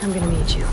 I'm gonna need you.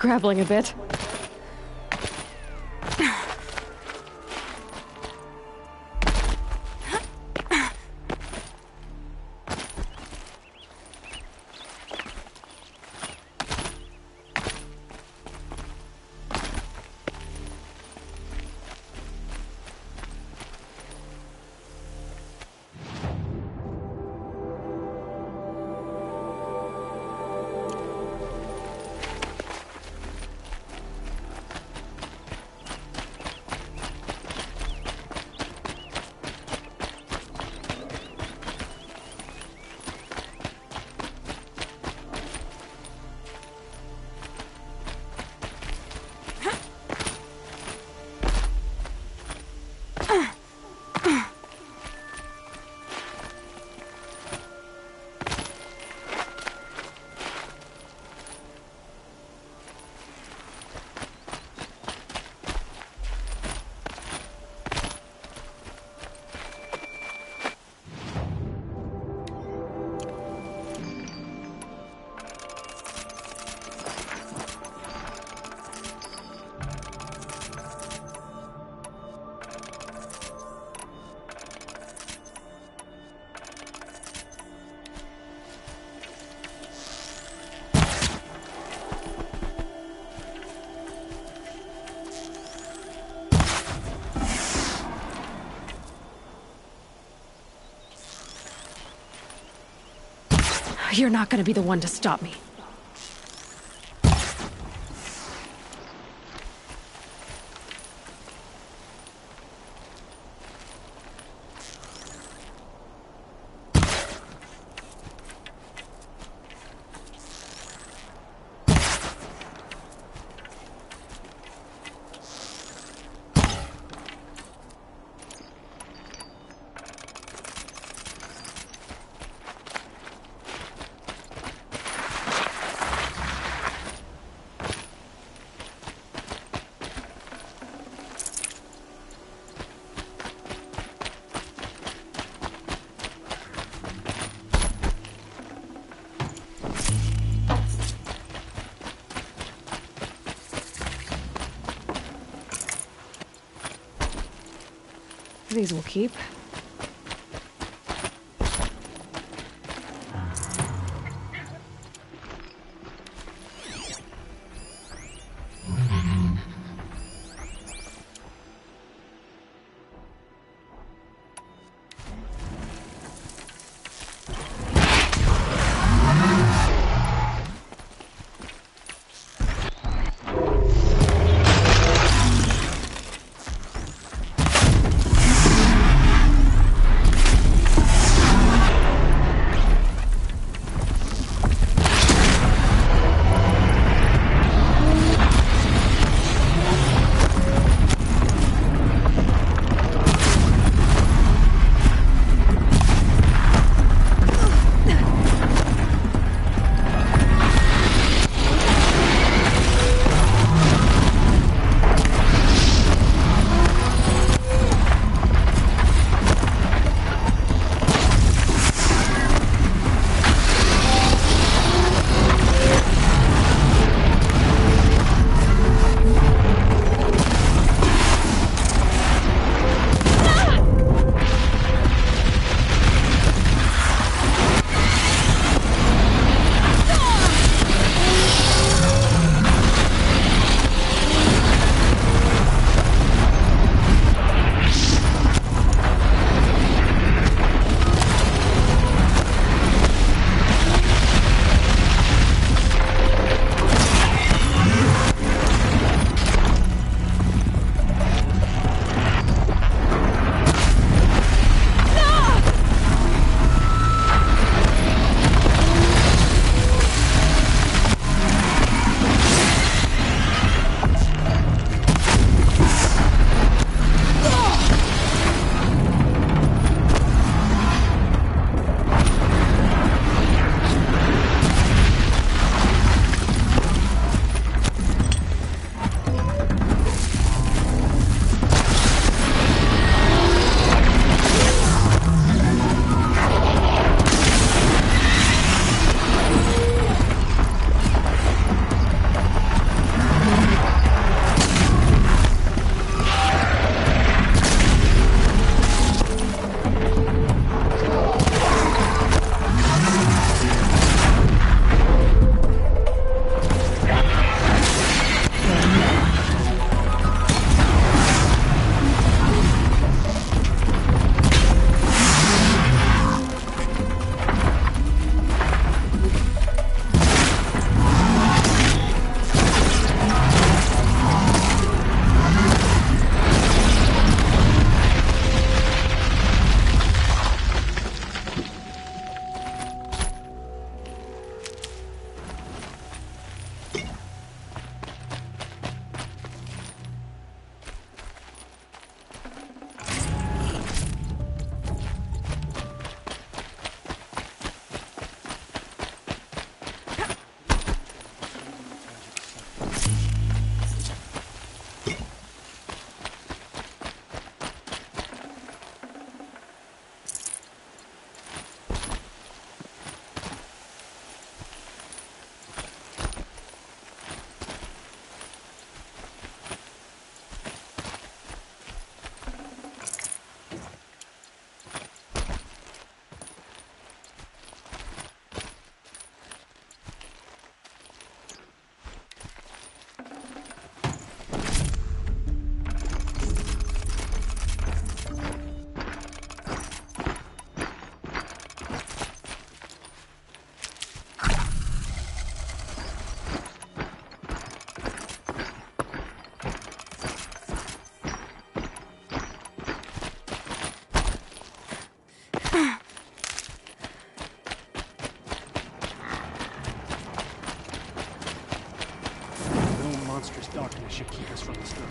scrabbling a bit. You're not gonna be the one to stop me. These will keep. should keep us from this girl.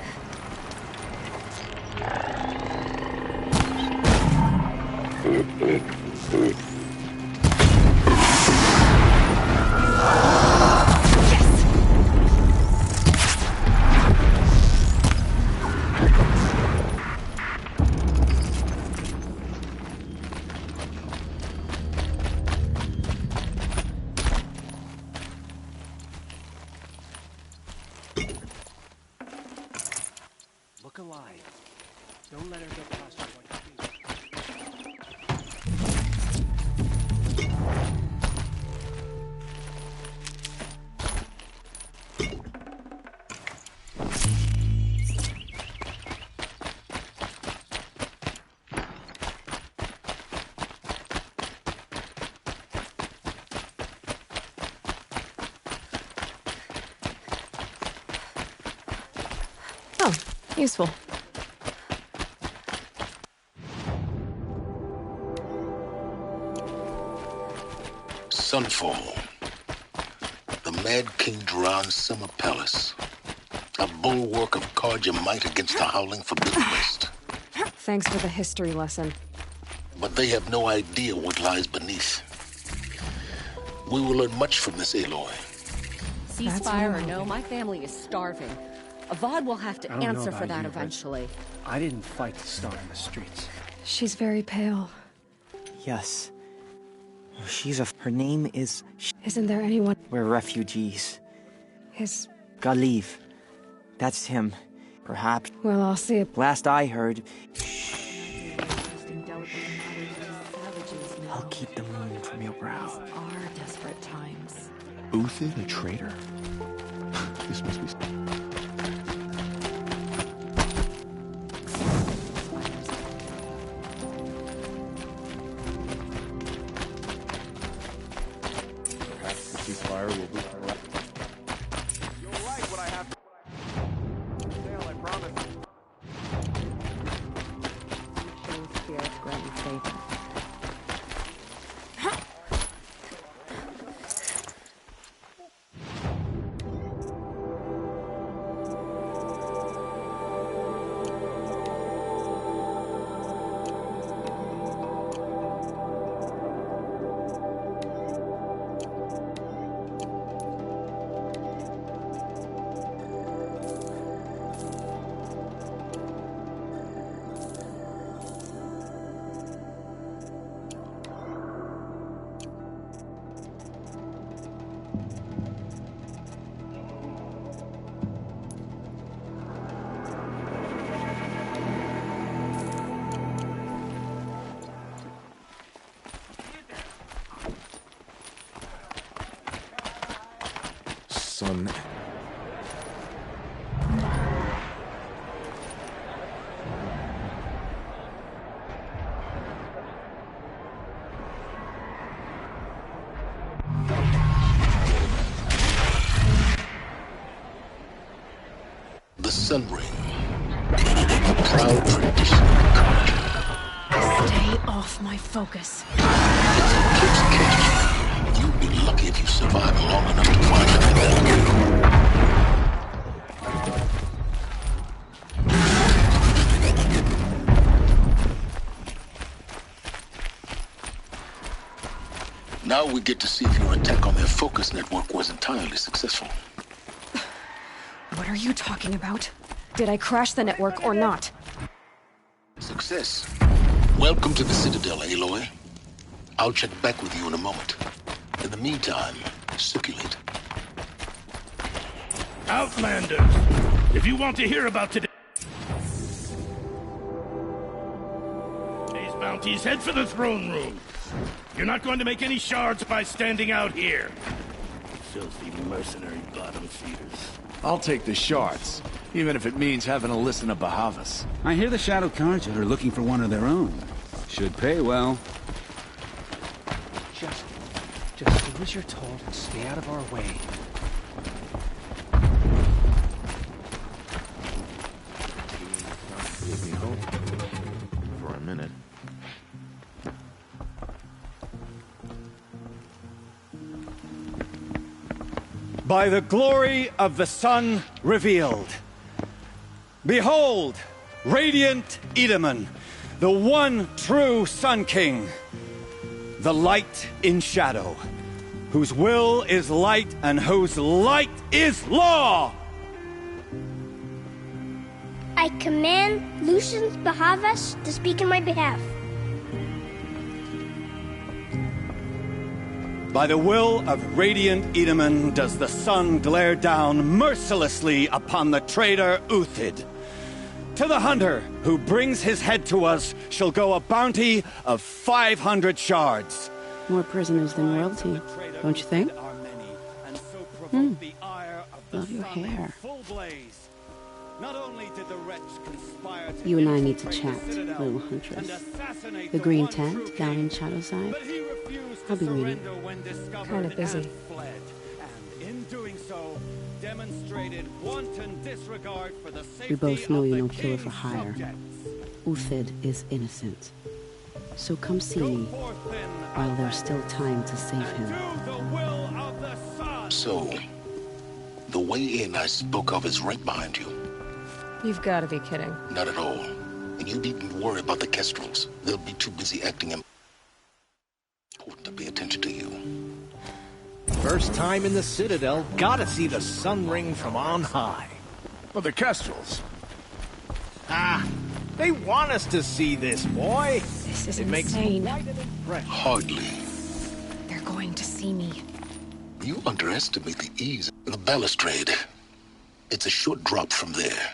Look alive. Don't let her get past you like you do. Oh, useful. Sunfall. The Mad King Duran's summer palace. A bulwark of Carja might against the howling Forbidden West. Thanks for the history lesson. But they have no idea what lies beneath. We will learn much from this, Aloy. Ceasefire or no, my family is starving. Avad will have to I don't know answer for about that you, but eventually. I didn't fight to start in the streets. She's very pale. Yes. Her name is... Isn't there anyone... We're refugees. His... Galiv. That's him. Perhaps. Well, I'll see it. Last I heard... I'll keep the moon from your brow. Are desperate times. Uthid, a traitor? This must be... Perhaps the ceasefire will be... You'll like what I have to... Dale, I promise. King Spirit grant you favor. Son... The Sun Ring. A proud tradition of Carja. Stay off my focus. If the eclipse catches you, you'll be lucky if you survive long enough to find out. Now we get to see if your attack on their focus network was entirely successful. What are you talking about? Did I crash the network or not? Success. Welcome to the Citadel, Aloy. I'll check back with you in a moment. In the meantime, circulate. Outlanders, if you want to hear about today's bounties, head for the throne room. You're not going to make any shards by standing out here. Filthy mercenary bottom feeders. I'll take the shards, even if it means having to listen to Bahavas. I hear the Shadow Carja are looking for one of their own. Should pay well. Just do as you're told and stay out of our way. Gave me hope. For a minute. By the glory of the sun revealed, Behold, radiant Edaman, the one true Sun King, the light in shadow, whose will is light and whose light is law! I command Lucian Bahavas to speak in my behalf. By the will of radiant Edaman does the sun glare down mercilessly upon the traitor Uthid. To the hunter who brings his head to us shall go a bounty of 500 shards. More prisoners than royalty, don't you think? Love your hair. You and I need to chat, little huntress. The green tent down in Shadowside. I'll be waiting. Kind of busy. We both know you're no killer for hire. Uthid is innocent. So come see me while there's still time to save him. So, the way in I spoke of is right behind you. You've got to be kidding. Not at all. And you needn't worry about the Kestrels. They'll be too busy acting important to pay attention to you. First time in the Citadel, gotta see the sun ring from on high. But the Kestrels. They want us to see this, boy. This is insane. Hardly. They're going to see me. You underestimate the ease of the balustrade. It's a short drop from there.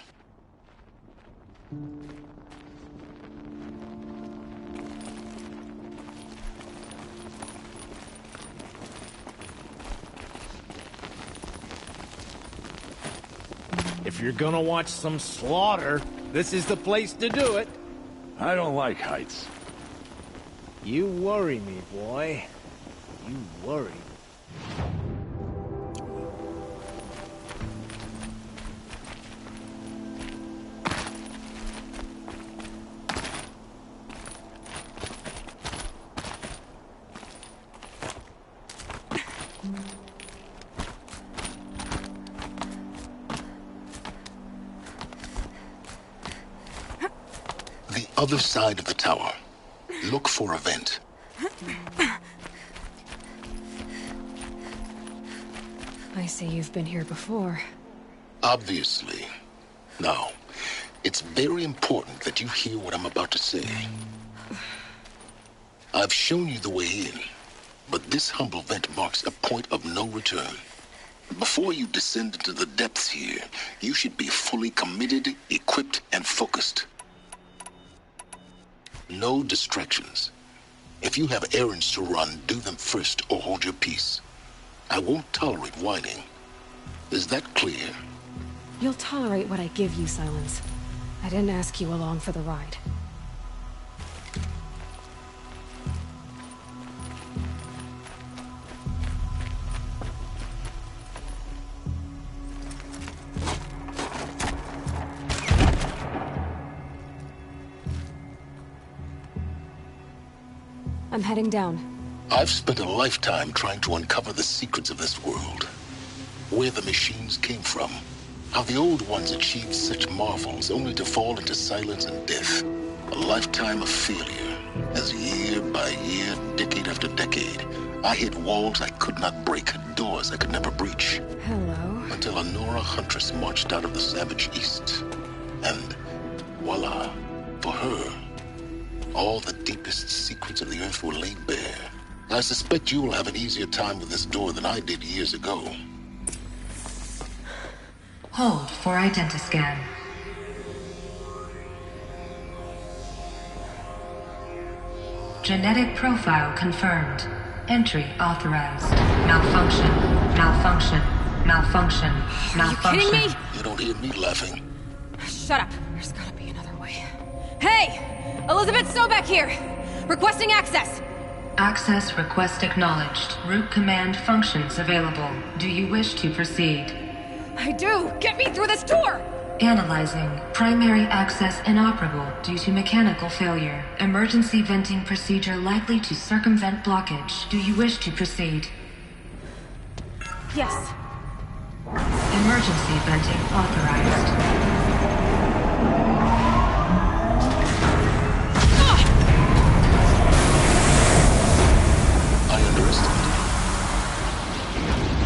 If you're gonna watch some slaughter, this is the place to do it. I don't like heights. You worry me, boy. You worry. Other side of the tower. Look for a vent. I see you've been here before. Obviously. Now, it's very important that you hear what I'm about to say. I've shown you the way in, but this humble vent marks a point of no return. Before you descend into the depths here, you should be fully committed, equipped, and focused. No distractions. If you have errands to run, do them first or hold your peace. I won't tolerate whining. Is that clear? You'll tolerate what I give you, Silence. I didn't ask you along for the ride. I'm heading down. I've spent a lifetime trying to uncover the secrets of this world. Where the machines came from. How the old ones achieved such marvels only to fall into silence and death. A lifetime of failure. As year by year, decade after decade, I hit walls I could not break, doors I could never breach. Hello. Until a Nora huntress marched out of the savage east. And voila, for her, all the deepest secrets of the earth were laid bare. I suspect you will have an easier time with this door than I did years ago. Hold for identiscan. Genetic profile confirmed. Entry authorized. Malfunction. Malfunction. Malfunction. Malfunction. Are you kidding me? You don't hear me laughing. Shut up. There's gotta be another way. Hey! Elizabeth Sobek here! Requesting access! Access request acknowledged. Root command functions available. Do you wish to proceed? I do! Get me through this door! Analyzing. Primary access inoperable due to mechanical failure. Emergency venting procedure likely to circumvent blockage. Do you wish to proceed? Yes. Emergency venting authorized. I understand.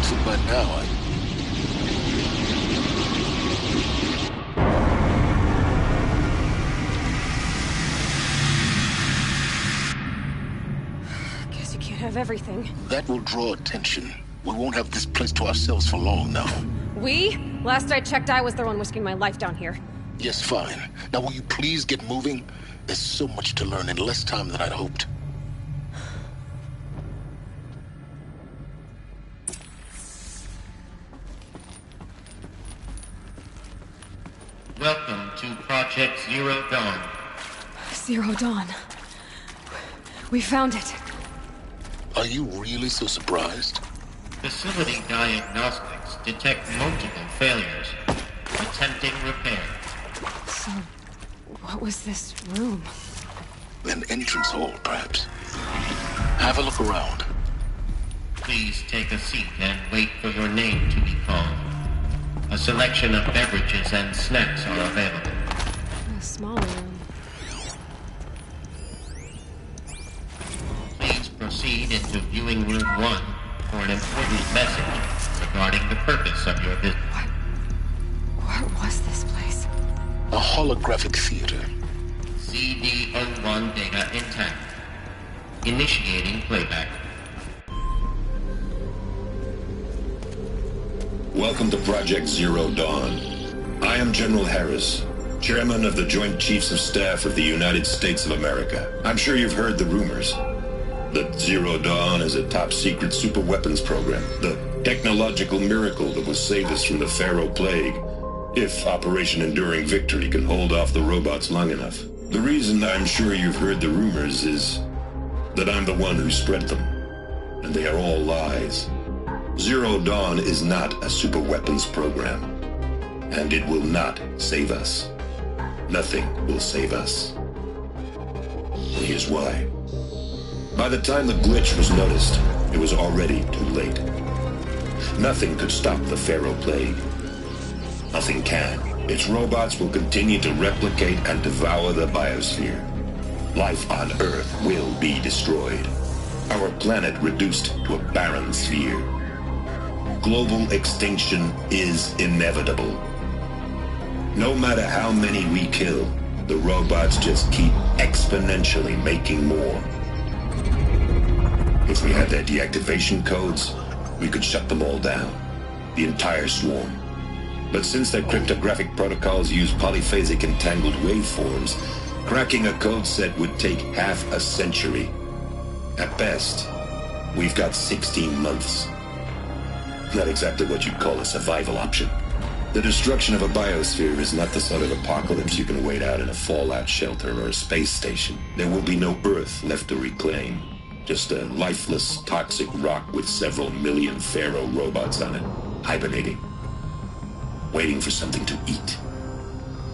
Too bad now Guess you can't have everything. that will draw attention. We won't have this place to ourselves for long now. We? Last I checked, I was the one risking my life down here. Yes, fine. Now will you please get moving? There's so much to learn in less time than I'd hoped. Welcome to Project Zero Dawn. Zero Dawn. We found it. Are you really so surprised? Facility diagnostics detect multiple failures. Attempting repair. So, what was this room? An entrance hall, perhaps. Have a look around. Please take a seat and wait for your name to be called. A selection of beverages and snacks are available. A small room. Please proceed into viewing room 1 for an important message regarding the purpose of your visit. What was this place? A holographic theater. CD01 data intact. Initiating playback. Welcome to Project Zero Dawn. I am General Harris, Chairman of the Joint Chiefs of Staff of the United States of America. I'm sure you've heard the rumors that Zero Dawn is a top-secret superweapons program, the technological miracle that will save us from the Pharaoh Plague, if Operation Enduring Victory can hold off the robots long enough. The reason I'm sure you've heard the rumors is that I'm the one who spread them, and they are all lies. Zero Dawn is not a superweapons program, and it will not save us. Nothing will save us. And here's why. By the time the glitch was noticed, it was already too late. Nothing could stop the Pharaoh Plague. Nothing can. Its robots will continue to replicate and devour the biosphere. Life on Earth will be destroyed. Our planet reduced to a barren sphere. Global extinction is inevitable. No matter how many we kill, the robots just keep exponentially making more. If we had their deactivation codes, we could shut them all down. The entire swarm. But since their cryptographic protocols use polyphasic entangled waveforms, cracking a code set would take half a century. At best, we've got 16 months. Not exactly what you'd call a survival option. The destruction of a biosphere is not the sort of apocalypse you can wait out in a fallout shelter or a space station. There will be no Earth left to reclaim. Just a lifeless, toxic rock with several million Pharaoh robots on it, hibernating, waiting for something to eat.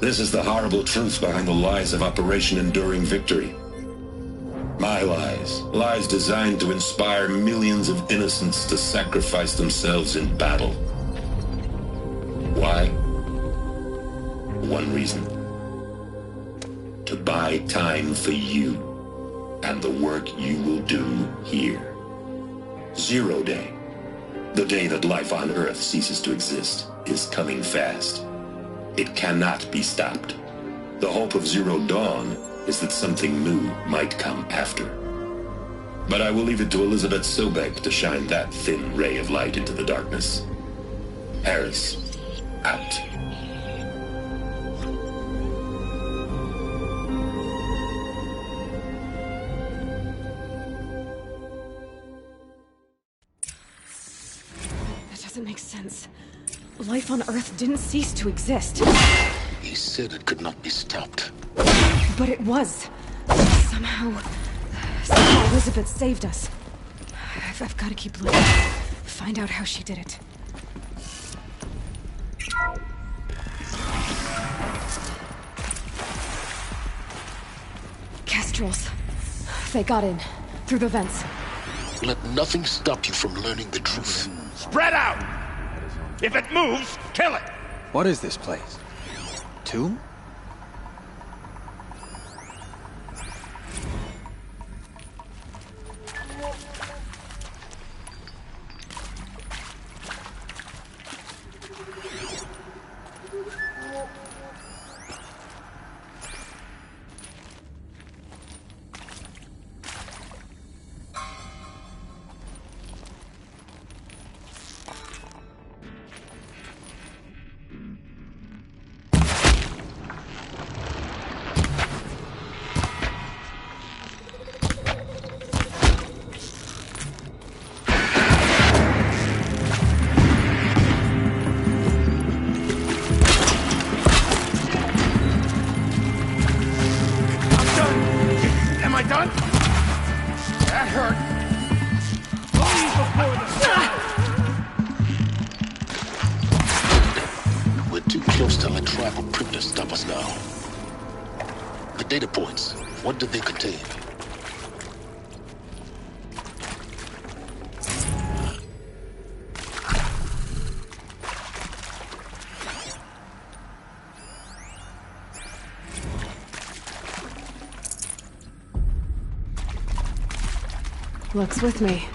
This is the horrible truth behind the lies of Operation Enduring Victory. My lies. Lies designed to inspire millions of innocents to sacrifice themselves in battle. Why? One reason. To buy time for you and the work you will do here. Zero Day. The day that life on Earth ceases to exist is coming fast. It cannot be stopped. The hope of Zero Dawn is that something new might come after. But I will leave it to Elizabeth Sobek to shine that thin ray of light into the darkness. Harris, out. That doesn't make sense. Life on Earth didn't cease to exist. He said it could not be stopped. But it was. Somehow Elizabeth saved us. I've got to keep looking. Find out how she did it. Kestrels. They got in. Through the vents. Let nothing stop you from learning the truth. Spread out! If it moves, kill it! What is this place? Tomb? Am I done? That hurt. We're too close to let tribal privilege stop us now. The data points, what did they contain? Luck's with me.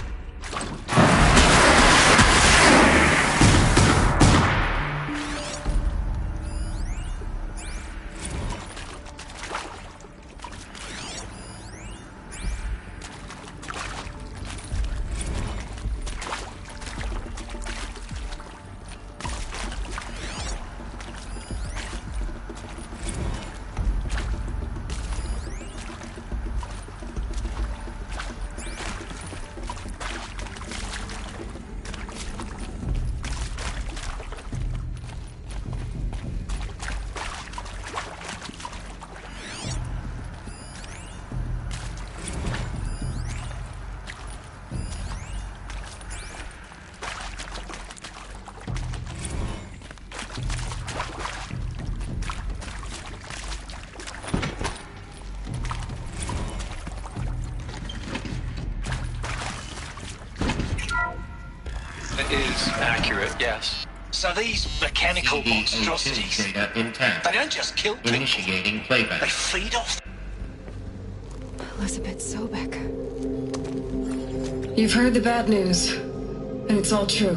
Is accurate, yes. So these mechanical monstrosities, they don't just kill people. Initiating playback. They feed off. Elizabeth Sobek. You've heard the bad news, and it's all true.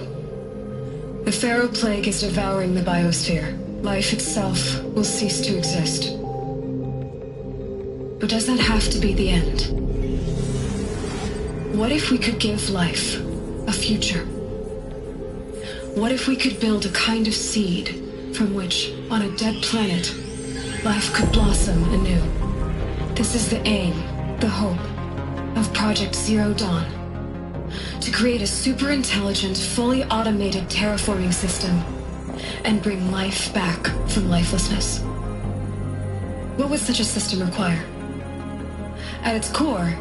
The Pharaoh Plague is devouring the biosphere. Life itself will cease to exist. But does that have to be the end? What if we could give life a future? What if we could build a kind of seed from which, on a dead planet, life could blossom anew? This is the aim, the hope, of Project Zero Dawn. To create a super-intelligent, fully automated terraforming system and bring life back from lifelessness. What would such a system require? At its core,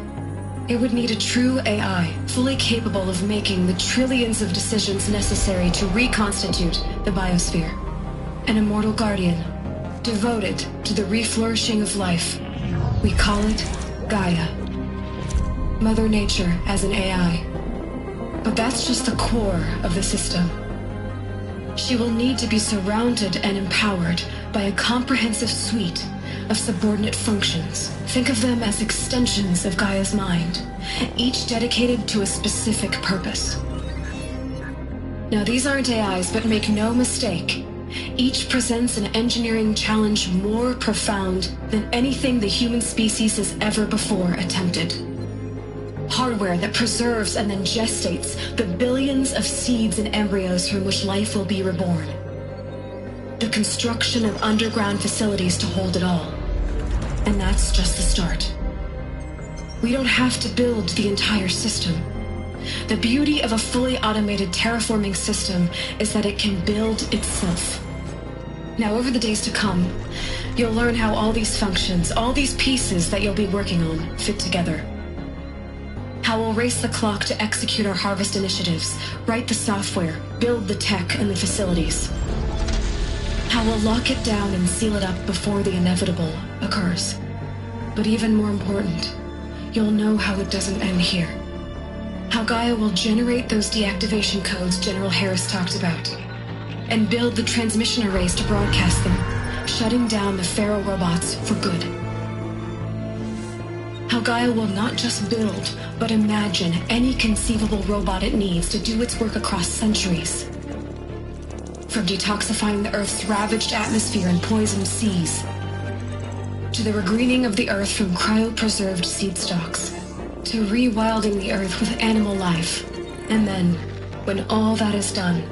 it would need a true AI, fully capable of making the trillions of decisions necessary to reconstitute the biosphere. An immortal guardian, devoted to the reflourishing of life. We call it Gaia. Mother Nature as an AI. But that's just the core of the system. She will need to be surrounded and empowered by a comprehensive suite of subordinate functions. Think of them as extensions of Gaia's mind, each dedicated to a specific purpose. Now, these aren't AIs, but make no mistake, each presents an engineering challenge more profound than anything the human species has ever before attempted. Hardware that preserves and then gestates the billions of seeds and embryos from which life will be reborn. The construction of underground facilities to hold it all. And that's just the start. We don't have to build the entire system. The beauty of a fully automated terraforming system is that it can build itself. Now, over the days to come, you'll learn how all these functions, all these pieces that you'll be working on, fit together. How we'll race the clock to execute our harvest initiatives, write the software, build the tech and the facilities. How we'll lock it down and seal it up before the inevitable occurs. But even more important, you'll know how it doesn't end here. How Gaia will generate those deactivation codes General Harris talked about, and build the transmission arrays to broadcast them, shutting down the Pharaoh robots for good. How Gaia will not just build, but imagine any conceivable robot it needs to do its work across centuries. From detoxifying the Earth's ravaged atmosphere and poisoned seas, to the regreening of the Earth from cryopreserved seed stalks, to rewilding the Earth with animal life. And then, when all that is done,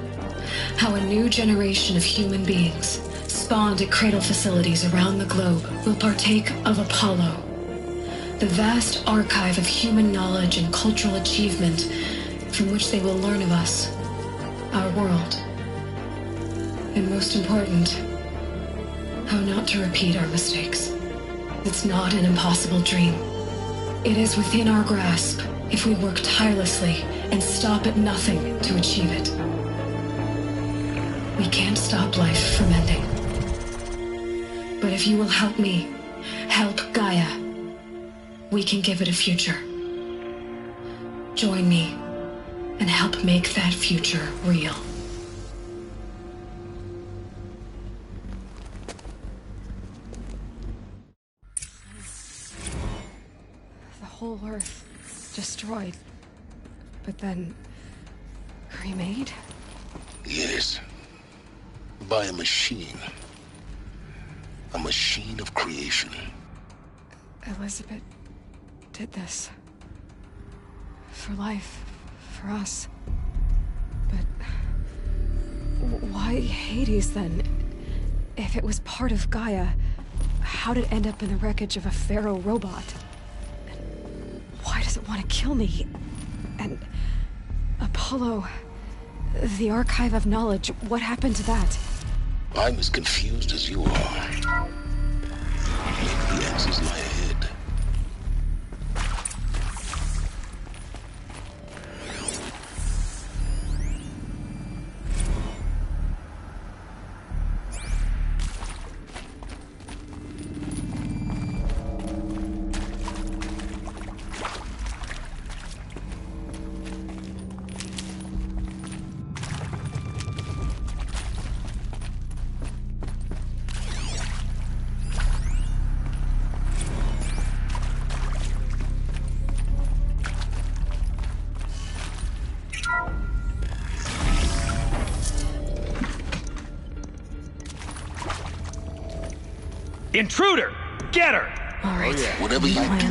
how a new generation of human beings, spawned at cradle facilities around the globe, will partake of Apollo, the vast archive of human knowledge and cultural achievement from which they will learn of us, our world. And most important, how not to repeat our mistakes. It's not an impossible dream. It is within our grasp if we work tirelessly and stop at nothing to achieve it. We can't stop life from ending. But if you will help me, help Gaia, we can give it a future. Join me and help make that future real. The whole Earth destroyed, but then remade? Yes. By a machine. A machine of creation. Elizabeth did this. For life. For us. But why Hades then? If it was part of Gaia, how did it end up in the wreckage of a pharaoh robot? And why does it want to kill me? And Apollo, the archive of knowledge, what happened to that? I'm as confused as you are. Maybe the answers lie ahead. Intruder! Get her! All right. Oh, yeah. Whatever you do.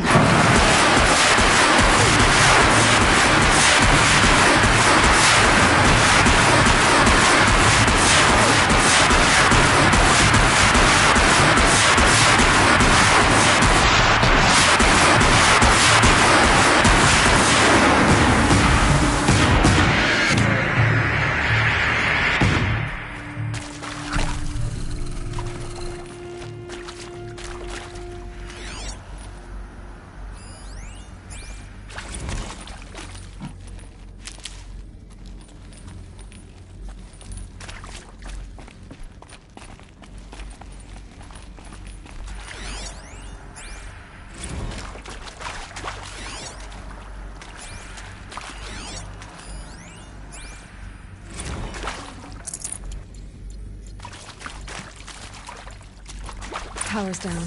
Power's down.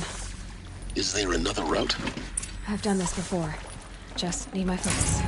Is there another route? I've done this before. Just need my focus.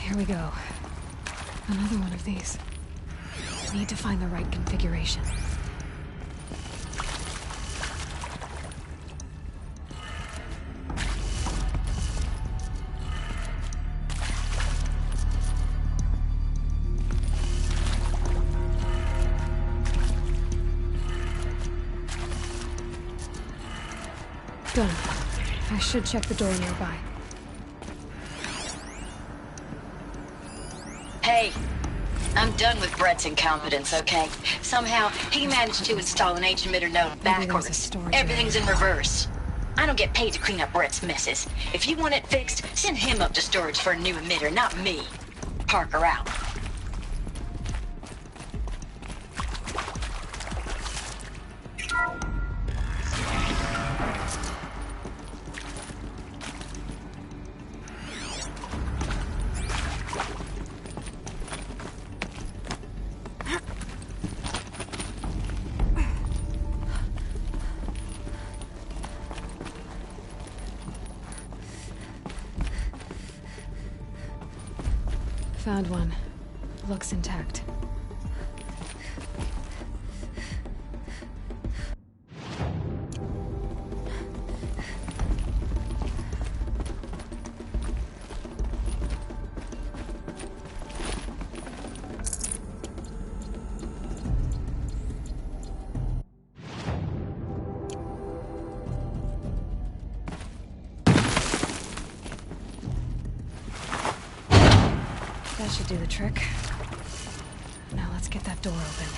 Here we go. Another one of these. Need to find the right configuration. Done. I should check the door nearby. Hey, I'm done with Brett's incompetence, okay? Somehow, he managed to install an H-emitter node backwards. Everything's in reverse. I don't get paid to clean up Brett's messes. If you want it fixed, send him up to storage for a new emitter, not me. Parker out. Found one. Looks intact. That should do the trick. Now let's get that door open.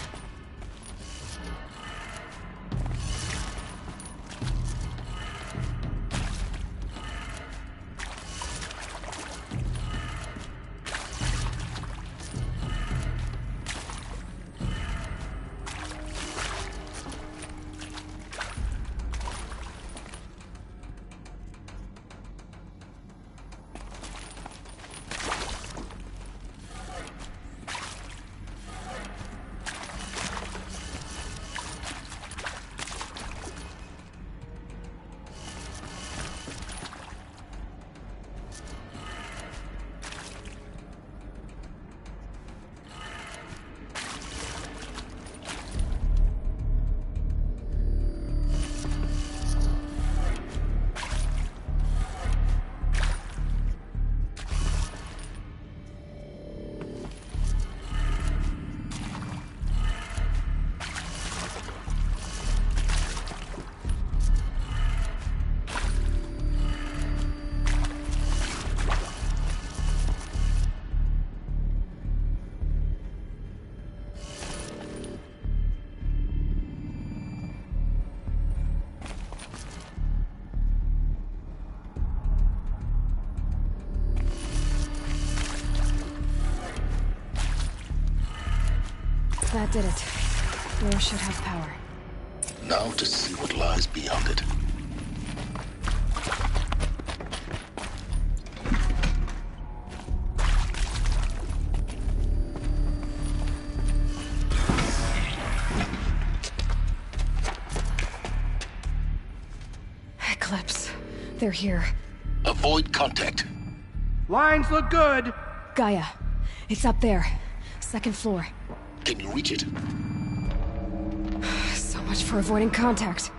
That did it. Door should have power. Now to see what lies beyond it. Eclipse. They're here. Avoid contact. Lines look good. Gaia. It's up there. Second floor. Can you reach it? So much for avoiding contact.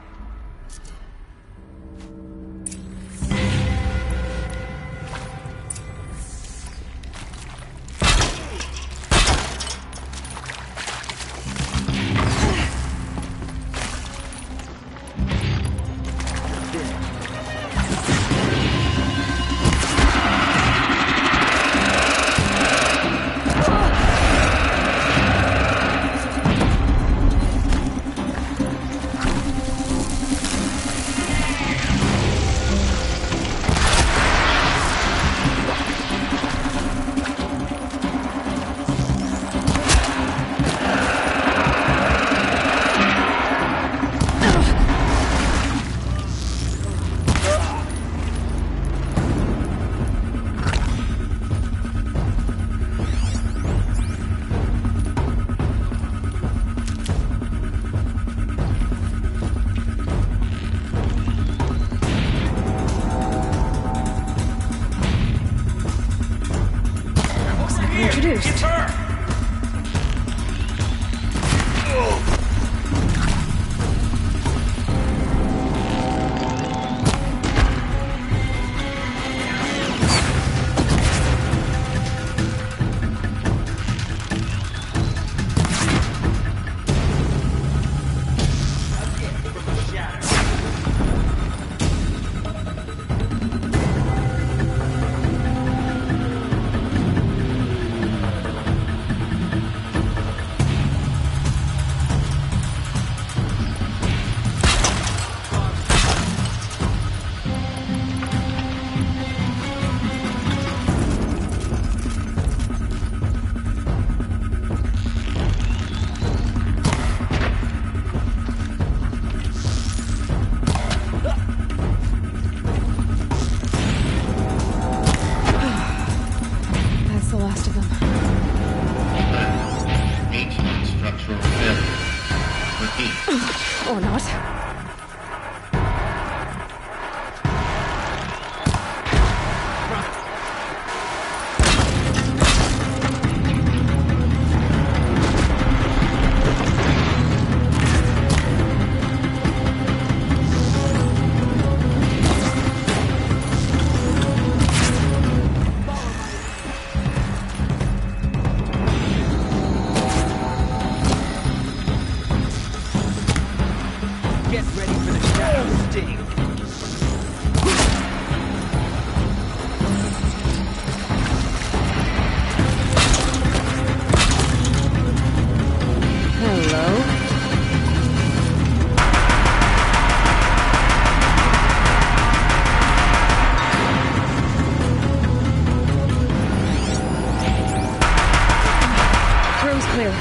clear.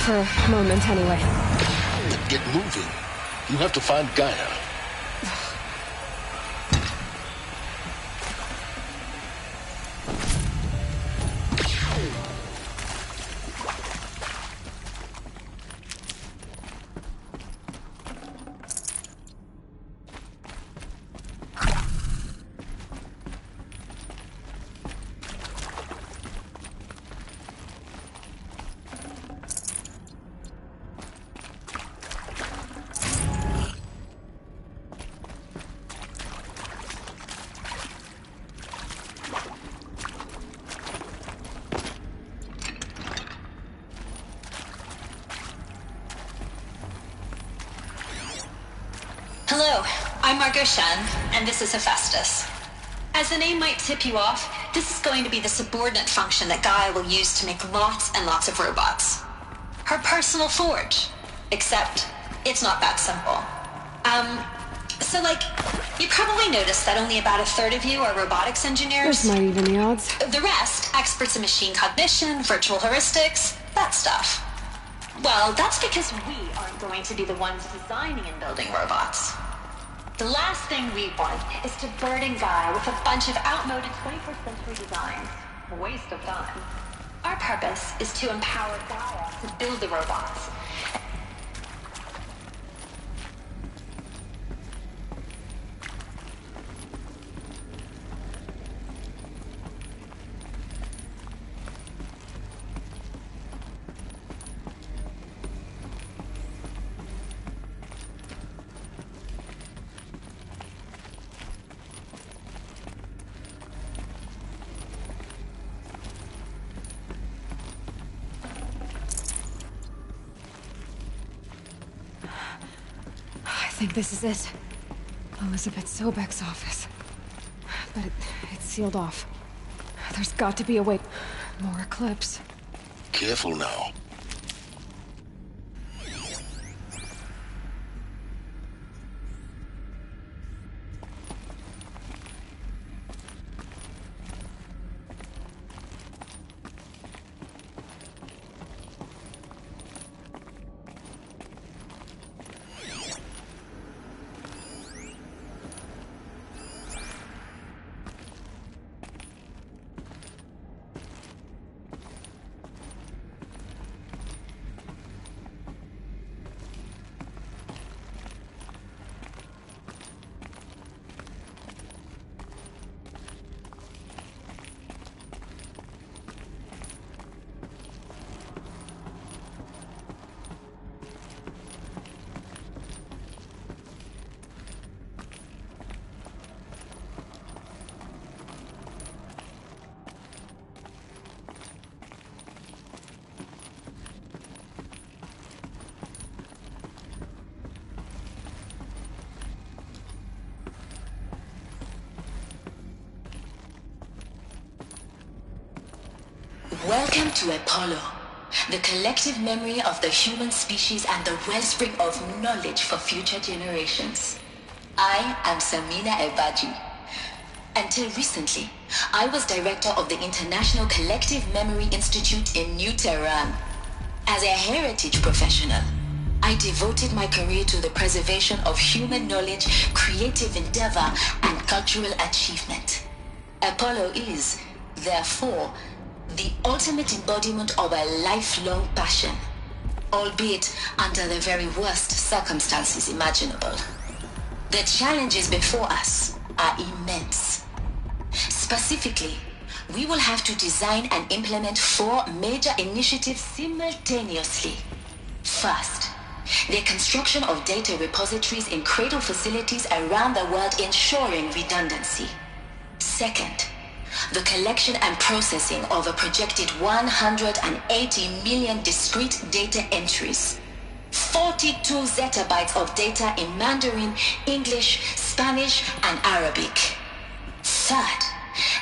For a moment, anyway. Then get moving. You have to find Gaia. Hello, I'm Margot Shen, and this is Hephaestus. As the name might tip you off, this is going to be the subordinate function that Gaia will use to make lots and lots of robots. Her personal forge. Except, it's not that simple. You probably noticed that only about a third of you are robotics engineers. This might even the odds. The rest, experts in machine cognition, virtual heuristics, that stuff. Well, that's because we aren't going to be the ones designing and building robots. The last thing we want is to burden Gaia with a bunch of outmoded 21st century designs. A waste of time. Our purpose is to empower Gaia to build the robots. I think this is it. Elizabeth Sobek's office. But it's sealed off. There's got to be a way. More eclipse. Careful now. Welcome to Apollo, the collective memory of the human species and the wellspring of knowledge for future generations. I am Samina Ebaji. Until recently, I was director of the International Collective Memory Institute in New Tehran. As a heritage professional, I devoted my career to the preservation of human knowledge, creative endeavor, and cultural achievement. Apollo is, therefore, the ultimate embodiment of a lifelong passion, albeit under the very worst circumstances imaginable. The challenges before us are immense. Specifically, we will have to design and implement 4 major initiatives simultaneously. First, the construction of data repositories in cradle facilities around the world ensuring redundancy. Second, the collection and processing of a projected 180 million discrete data entries, 42 zettabytes of data in Mandarin, English, Spanish, and Arabic. Third,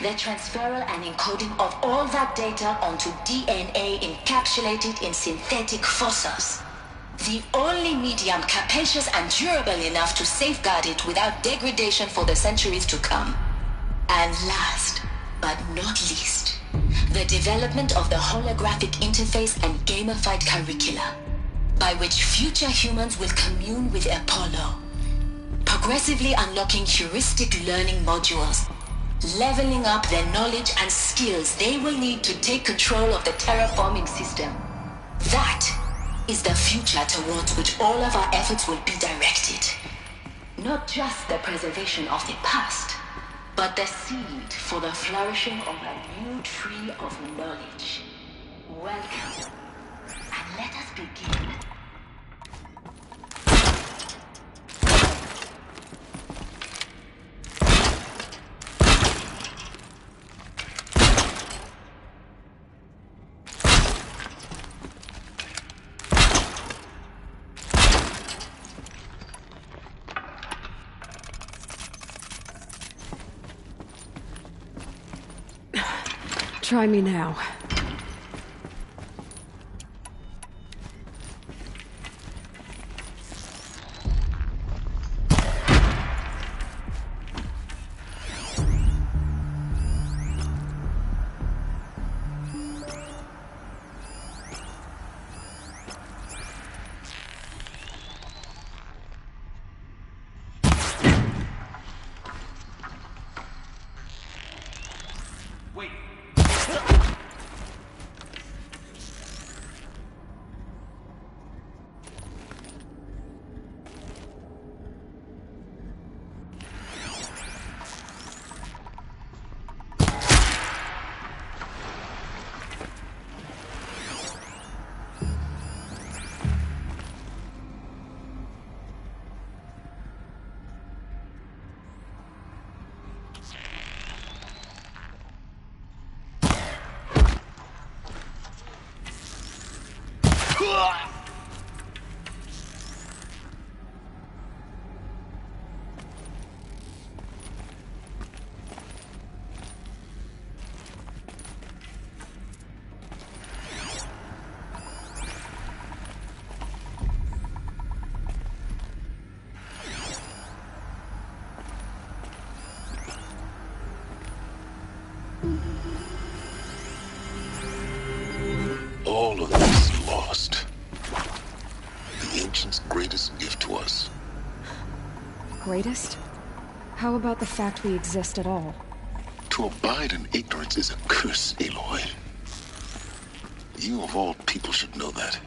the transferal and encoding of all that data onto DNA encapsulated in synthetic fossils. The only medium capacious and durable enough to safeguard it without degradation for the centuries to come. And last, but not least, the development of the holographic interface and gamified curricula, by which future humans will commune with Apollo, progressively unlocking heuristic learning modules, leveling up their knowledge and skills they will need to take control of the terraforming system. That is the future towards which all of our efforts will be directed. Not just the preservation of the past, but the seed for the flourishing of a new tree of knowledge. Welcome, and let us begin. Try me now. All of this lost. The ancients' greatest gift to us. Greatest? How about the fact we exist at all? To abide in ignorance is a curse, Aloy. You of all people should know that.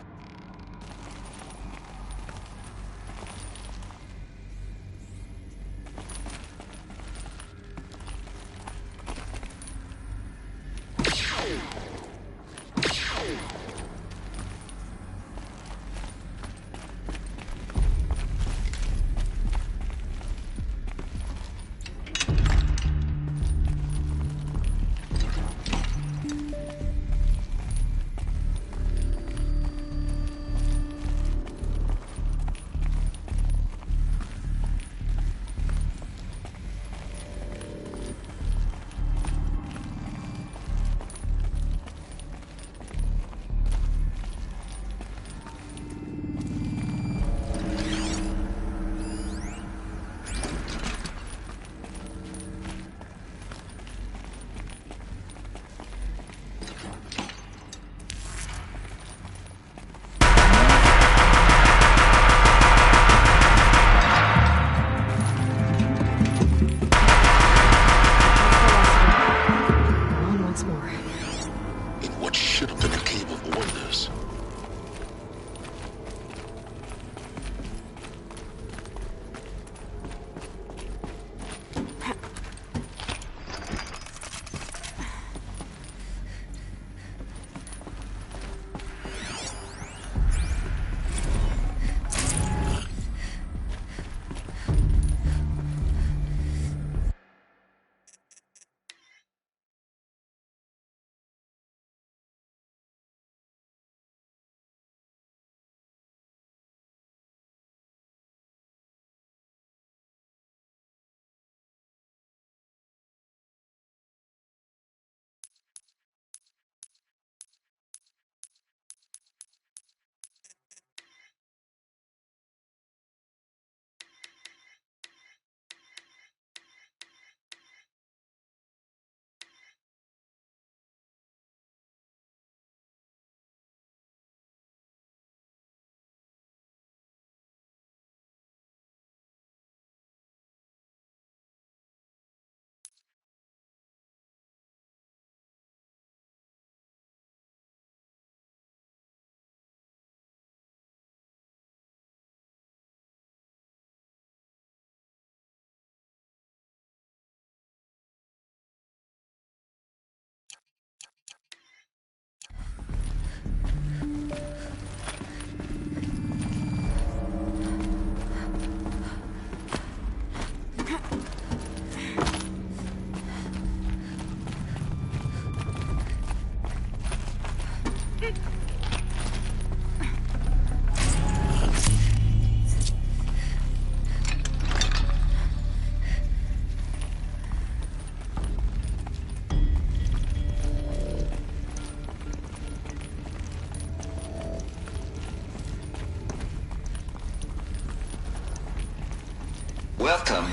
Welcome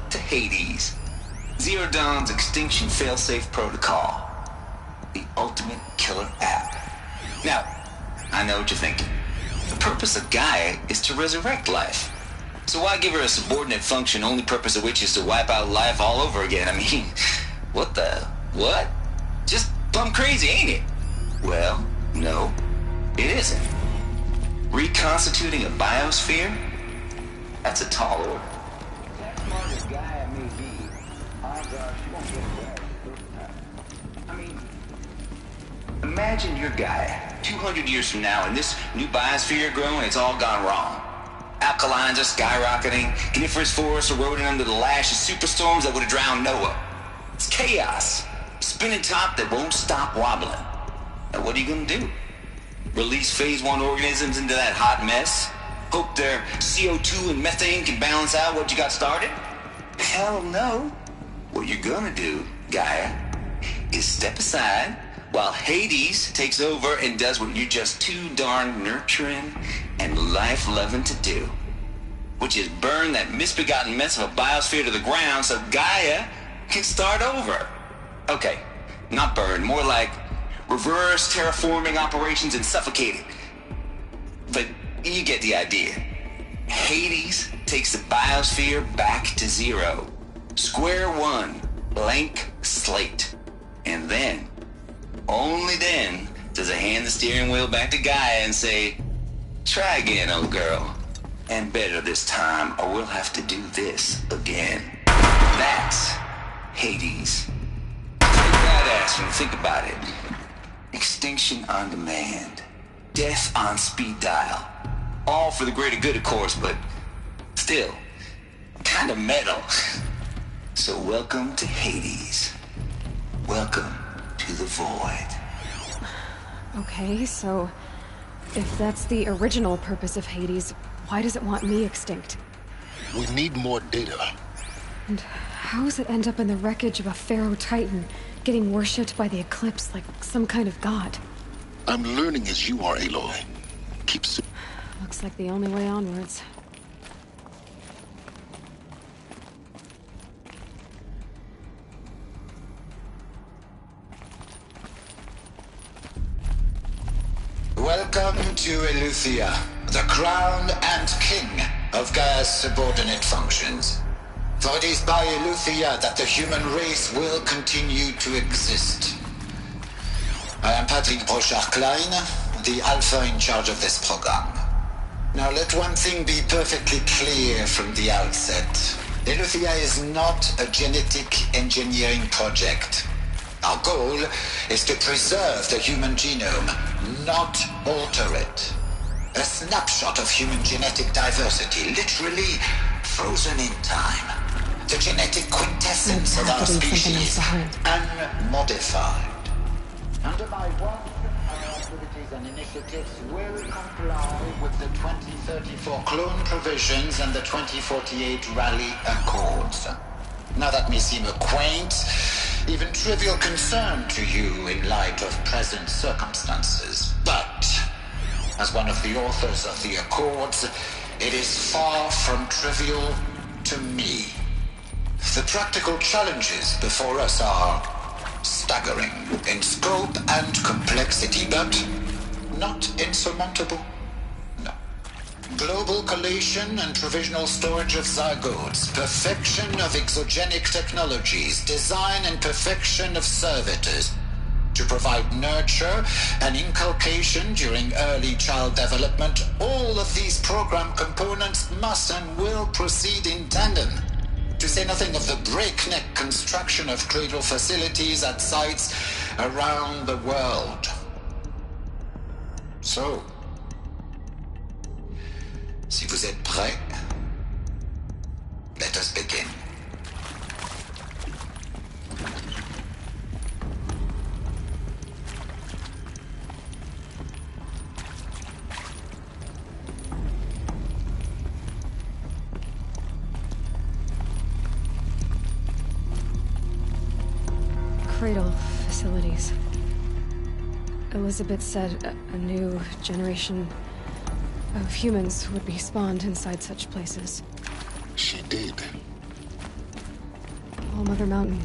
to Hades, Zero Dawn's extinction failsafe protocol, the ultimate killer app. Now, I know what you're thinking. The purpose of Gaia is to resurrect life. So why give her a subordinate function, only purpose of which is to wipe out life all over again? I mean, what? Just plumb crazy, ain't it? Well, no, it isn't. Reconstituting a biosphere? That's a tall order. As smart as Gaia may be, odds are she won't get it right the first time. I mean, imagine your Gaia 200 years from now, and this new biosphere growing, it's all gone wrong. Alkalines are skyrocketing, coniferous forests eroding under the lash of superstorms that would have drowned Noah. It's chaos. Spinning top that won't stop wobbling. Now what are you gonna do? Release phase 1 organisms into that hot mess? Hope their CO2 and methane can balance out what you got started? Hell no. What you're gonna do, Gaia, is step aside while Hades takes over and does what you're just too darn nurturing and life-loving to do, which is burn that misbegotten mess of a biosphere to the ground so Gaia can start over. Okay, not burn, more like reverse terraforming operations and suffocate it. But you get the idea. Hades takes the biosphere back to zero. Square one, blank slate. And then, only then, does it hand the steering wheel back to Gaia and say, try again, old girl. And better this time, or we'll have to do this again. That's Hades. Pretty badass when you think about it. Extinction on demand. Death on speed dial. All for the greater good, of course, but still, kind of metal. So welcome to Hades. Welcome to the void. Okay, so if that's the original purpose of Hades, why does it want me extinct? We need more data. And how does it end up in the wreckage of a Pharaoh Titan, getting worshipped by the Eclipse like some kind of god? I'm learning as you are, Aloy. Keep Looks like the only way onwards. Welcome to Eleuthia, the crown and king of Gaia's subordinate functions. For it is by Eleuthia that the human race will continue to exist. I am Patrick Brochard-Klein, the Alpha in charge of this program. Now let one thing be perfectly clear from the outset. Eleuthia is not a genetic engineering project. Our goal is to preserve the human genome, not alter it. A snapshot of human genetic diversity, literally frozen in time. The genetic quintessence of our species, unmodified. Under my watch, our activities and initiatives will comply with the 2034 clone provisions and the 2048 Rally Accords. Now that may seem a quaint, even trivial concern to you in light of present circumstances, but as one of the authors of the Accords, it is far from trivial to me. The practical challenges before us are staggering in scope and complexity, but not insurmountable. No. Global collation and provisional storage of zygotes, perfection of exogenic technologies, design and perfection of servitors to provide nurture and inculcation during early child development. All of these program components must and will proceed in tandem. To say nothing of the breakneck construction of cradle facilities at sites around the world. So, si vous êtes prêts, let us begin. Cradle facilities. Elizabeth said a new generation of humans would be spawned inside such places. she did. All Mother Mountain.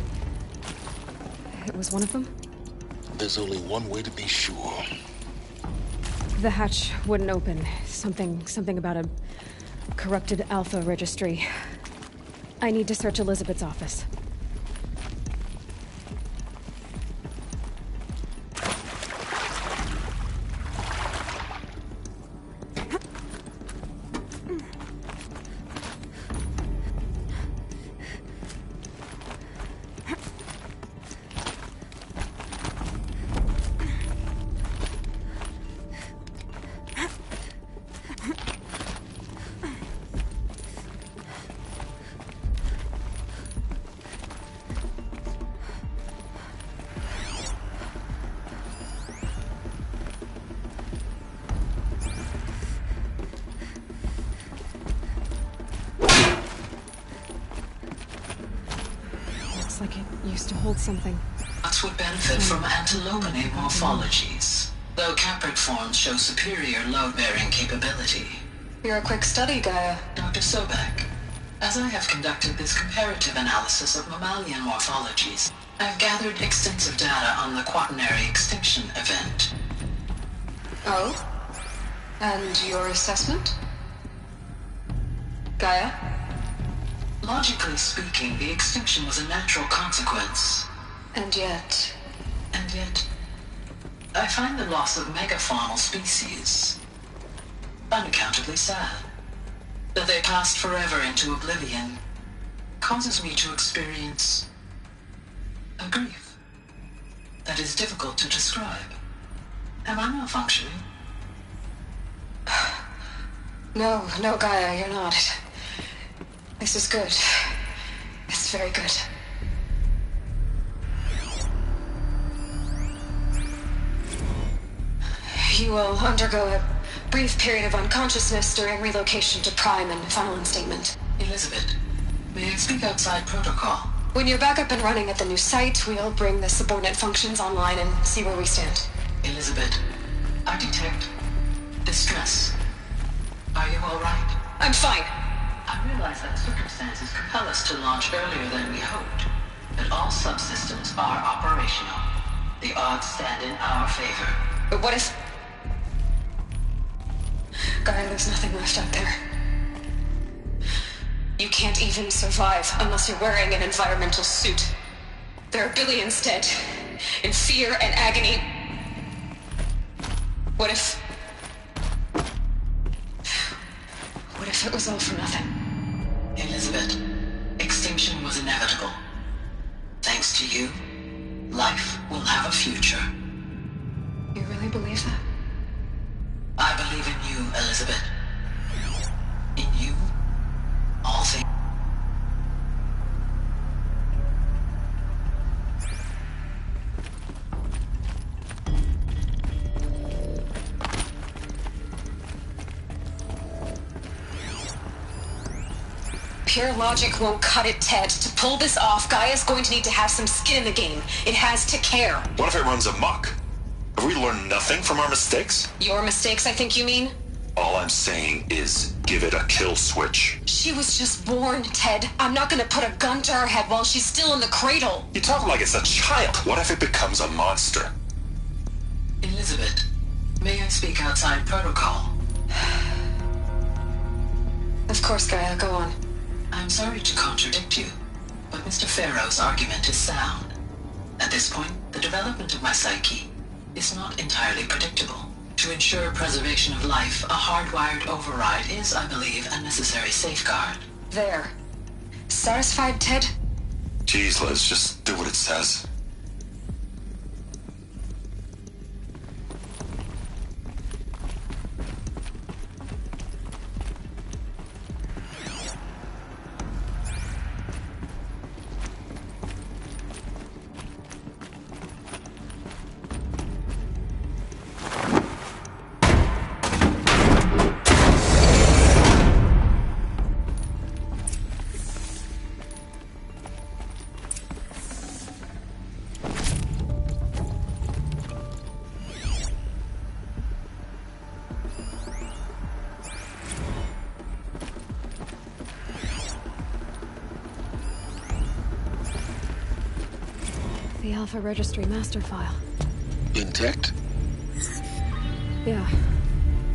It was one of them? There's only one way to be sure. The hatch wouldn't open. Something about a corrupted Alpha registry. I need to search Elizabeth's office. Like it used to hold something. Nuts would benefit from antilopinate morphologies, though caprid forms show superior load-bearing capability. You're a quick study, Gaia. Dr. Sobek, as I have conducted this comparative analysis of mammalian morphologies, I've gathered extensive data on the quaternary extinction event. Oh? And your assessment? Gaia? Logically speaking, the extinction was a natural consequence. And yet, I find the loss of megafaunal species unaccountably sad. That they passed forever into oblivion causes me to experience a grief that is difficult to describe. Am I malfunctioning? No, Gaia, you're not. This is good. It's very good. You will undergo a brief period of unconsciousness during relocation to Prime and final instatement. Elizabeth, may I speak outside protocol? When you're back up and running at the new site, we'll bring the subordinate functions online and see where we stand. Elizabeth, I detect distress. Are you all right? I'm fine. I realize that circumstances compel us to launch earlier than we hoped, but all subsystems are operational. The odds stand in our favor. But what if... Gaia, there's nothing left out there. You can't even survive unless you're wearing an environmental suit. There are billions dead, in fear and agony. What if it was all for nothing? Elizabeth, extinction was inevitable. Thanks to you, life will have a future. You really believe that? I believe in you, Elizabeth. In you, all things. Pure logic won't cut it, Ted. To pull this off, Gaia's going to need to have some skin in the game. It has to care. What if it runs amok? Have we learned nothing from our mistakes? Your mistakes, I think you mean? All I'm saying is give it a kill switch. She was just born, Ted. I'm not gonna put a gun to her head while she's still in the cradle. You talk like it's a child. What if it becomes a monster? Elizabeth, may I speak outside protocol? Of course, Gaia, go on. I'm sorry to contradict you, but Mr. Farrow's argument is sound. At this point, the development of my psyche is not entirely predictable. To ensure preservation of life, a hardwired override is, I believe, a necessary safeguard. There. Satisfied, Ted? Jeez, Liz, just do what it says. The Alpha Registry master file. Intact? Yeah.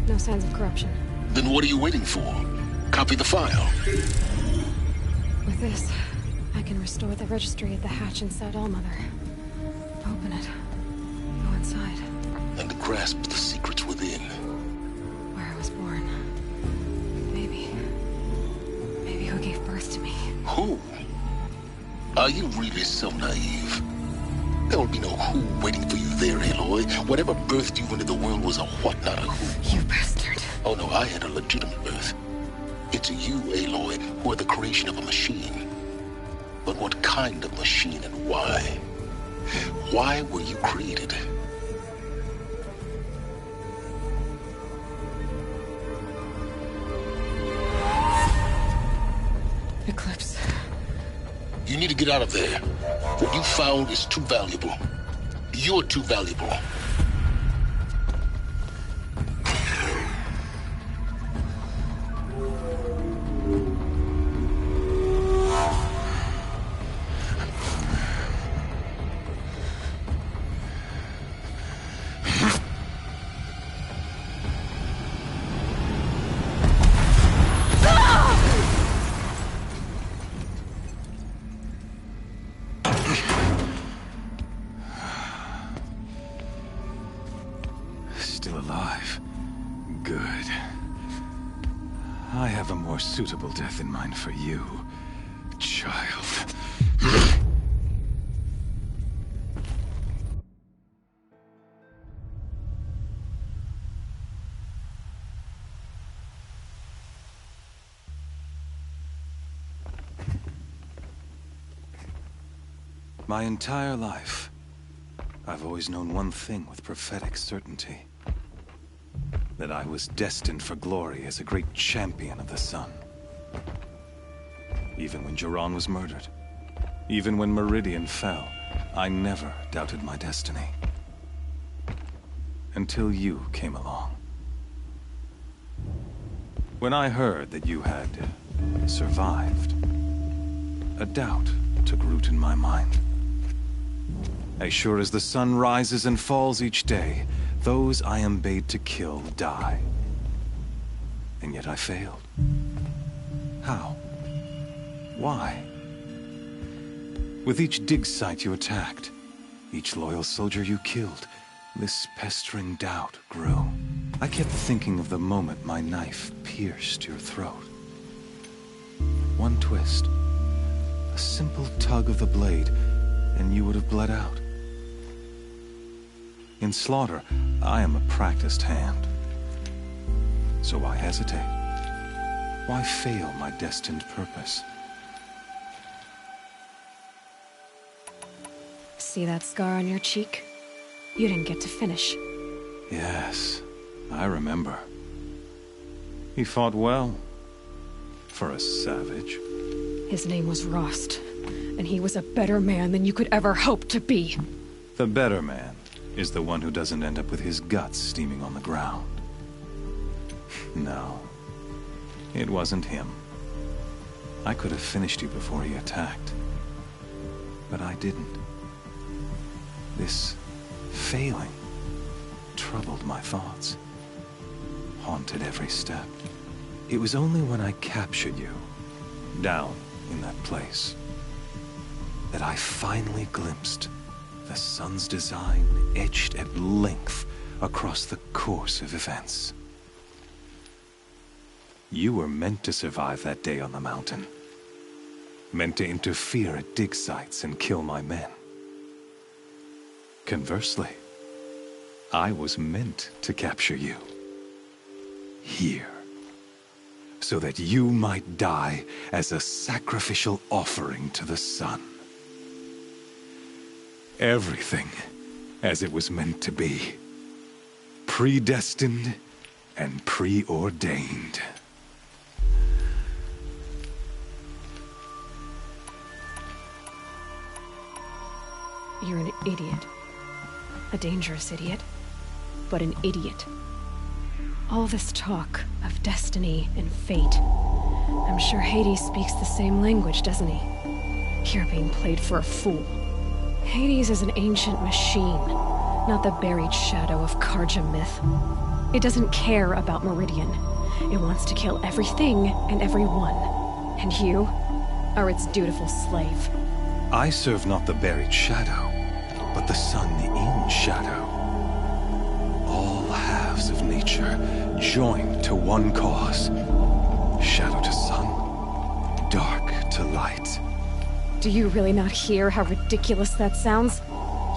No signs of corruption. Then what are you waiting for? Copy the file. With this, I can restore the registry at the hatch inside Allmother. Open it. Go inside. And grasp the secrets within. Where I was born. Maybe who gave birth to me. Who? Are you really so naive? There will be no who waiting for you there, Aloy. Whatever birthed you into the world was a what, not a who. You bastard. Oh no, I had a legitimate birth. It's you, Aloy, who are the creation of a machine. But what kind of machine and why? Why were you created? Eclipse. You need to get out of there. What you found is too valuable. You're too valuable. Still alive. Good. I have a more suitable death in mind for you, child. My entire life, I've always known one thing with prophetic certainty. That I was destined for glory as a great champion of the sun. Even when Jiran was murdered, even when Meridian fell, I never doubted my destiny. Until you came along. When I heard that you had survived, a doubt took root in my mind. As sure as the sun rises and falls each day, those I am bade to kill die. And yet I failed. How? Why? With each dig site you attacked, each loyal soldier you killed, this pestering doubt grew. I kept thinking of the moment my knife pierced your throat. One twist, a simple tug of the blade, and you would have bled out. In slaughter, I am a practiced hand. So why hesitate? Why fail my destined purpose? See that scar on your cheek? You didn't get to finish. Yes, I remember. He fought well. For a savage. His name was Rost, and he was a better man than you could ever hope to be. The better man is the one who doesn't end up with his guts steaming on the ground. No, it wasn't him. I could have finished you before he attacked. But I didn't. This failing troubled my thoughts, haunted every step. It was only when I captured you, down in that place, that I finally glimpsed the sun's design etched at length across the course of events. You were meant to survive that day on the mountain. Meant to interfere at dig sites and kill my men. Conversely, I was meant to capture you. Here. So that you might die as a sacrificial offering to the sun. Everything as it was meant to be. Predestined and preordained. You're an idiot. A dangerous idiot, but an idiot. All this talk of destiny and fate. I'm sure Hades speaks the same language, doesn't he? You're being played for a fool. Hades is an ancient machine, not the buried shadow of Karja myth. It doesn't care about Meridian. It wants to kill everything and everyone. And you are its dutiful slave. I serve not the buried shadow, but the sun in shadow. All halves of nature joined to one cause. Shadow to sun, dark to light. Do you really not hear how ridiculous that sounds?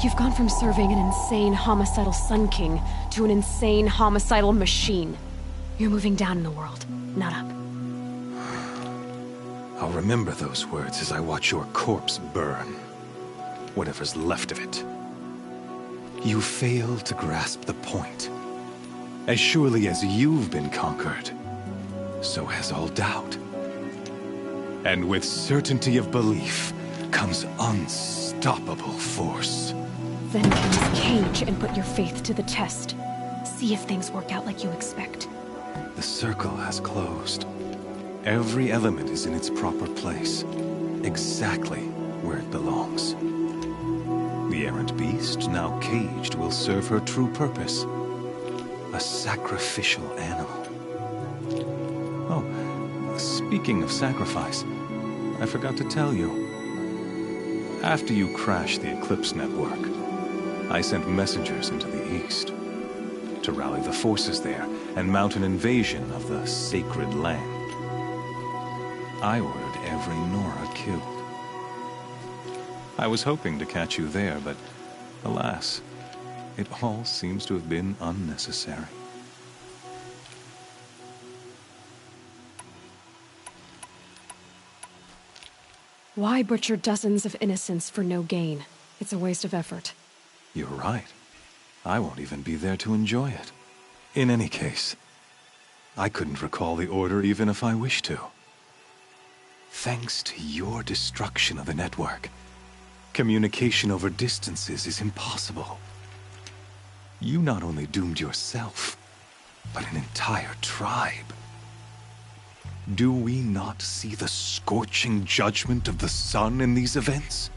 You've gone from serving an insane homicidal Sun King to an insane homicidal machine. You're moving down in the world, not up. I'll remember those words as I watch your corpse burn. Whatever's left of it. You fail to grasp the point. As surely as you've been conquered, so has all doubt. And with certainty of belief comes unstoppable force. Then use Cage and put your faith to the test. See if things work out like you expect. The circle has closed. Every element is in its proper place, exactly where it belongs. The errant beast, now caged, will serve her true purpose. A sacrificial animal. Oh, speaking of sacrifice, I forgot to tell you. After you crashed the Eclipse network, I sent messengers into the east to rally the forces there and mount an invasion of the sacred land. I ordered every Nora killed. I was hoping to catch you there, but alas, it all seems to have been unnecessary. Why butcher dozens of innocents for no gain? It's a waste of effort. You're right. I won't even be there to enjoy it. In any case, I couldn't recall the order even if I wished to. Thanks to your destruction of the network, communication over distances is impossible. You not only doomed yourself, but an entire tribe. Do we not see the scorching judgment of the sun in these events?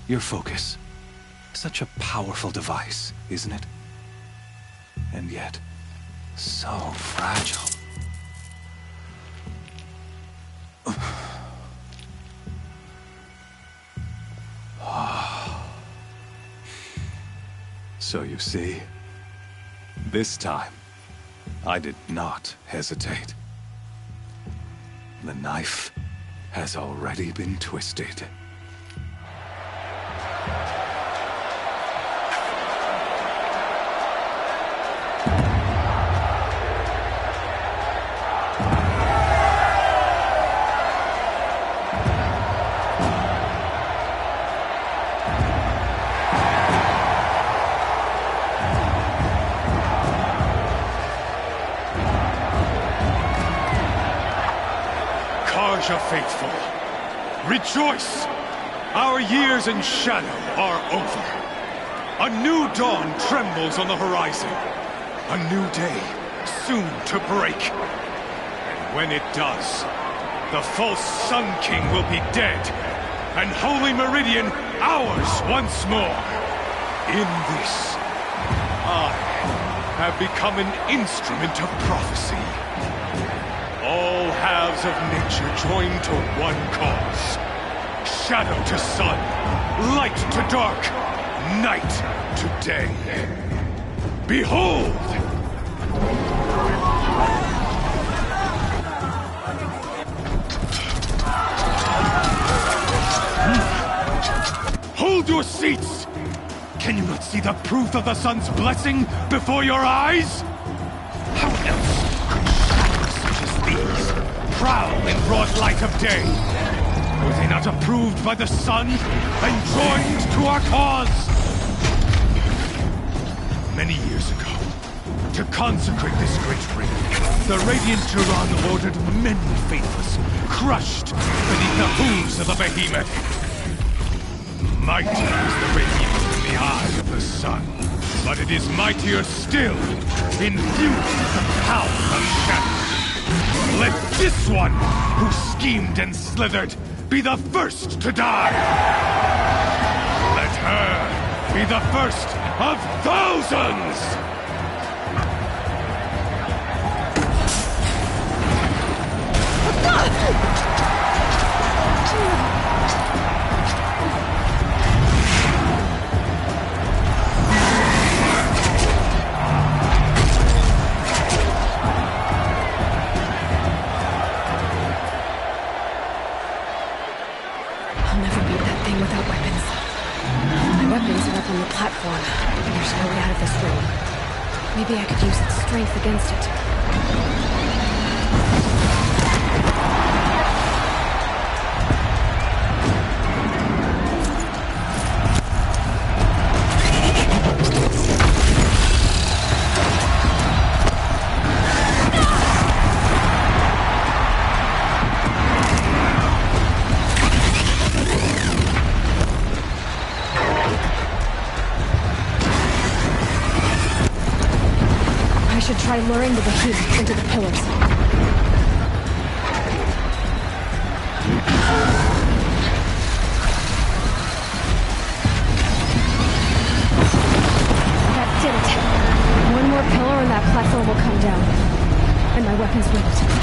Your focus, such a powerful device, isn't it? And yet, so fragile. So you see, this time, I did not hesitate. The knife has already been twisted. Faithful, rejoice! Our years in shadow are over. A new dawn trembles on the horizon. A new day soon to break. And when it does, the false Sun King will be dead, and Holy Meridian ours once more. In this, I have become an instrument of prophecy. All halves of nature joined to one cause. Shadow to sun, light to dark, night to day. Behold! Hold your seats! Can you not see the proof of the sun's blessing before your eyes? How else prowl in broad light of day? Were they not approved by the sun and joined to our cause? Many years ago, to consecrate this great ring, the Radiant Tyrann ordered many faithless, crushed beneath the hooves of the behemoth. Mighty is the radiance in the eye of the sun, but it is mightier still, infused with the power of shadow. Let this one, who schemed and slithered, be the first to die. Let her be the first of thousands! I'll never beat that thing without weapons. My weapons are up on the platform. There's no way out of this room. Maybe I could use its strength against it. Try luring the behemoth into the pillars. That did it. One more pillar and that platform will come down. And my weapons with it.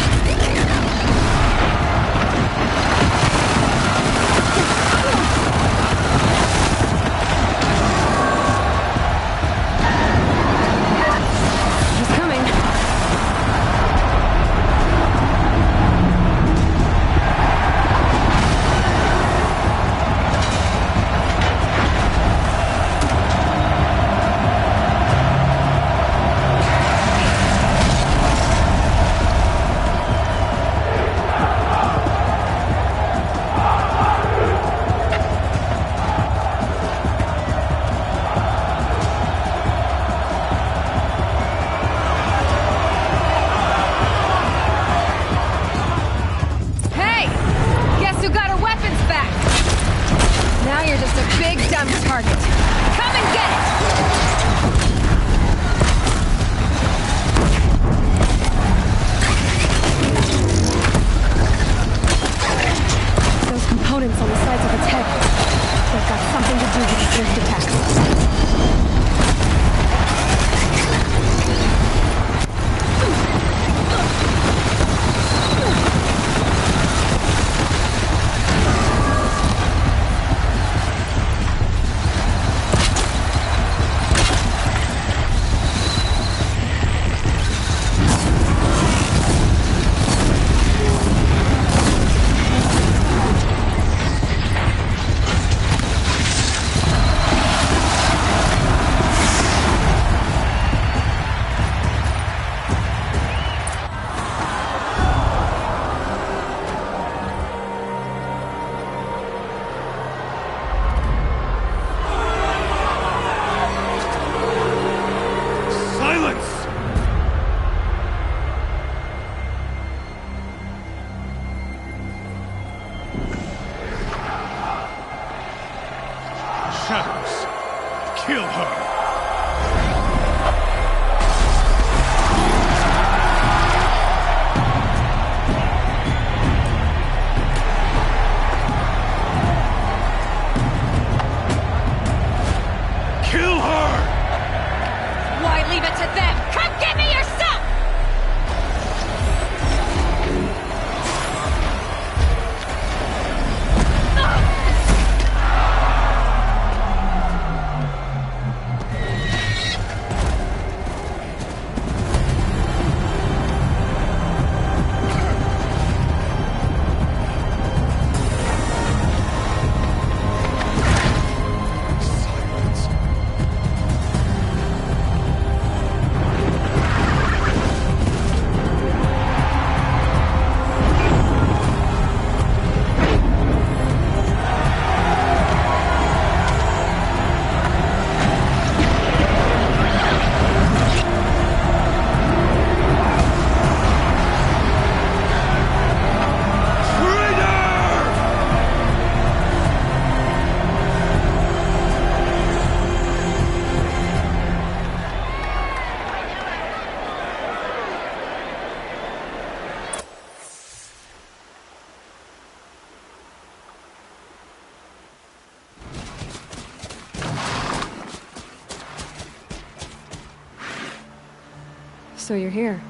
So you're here.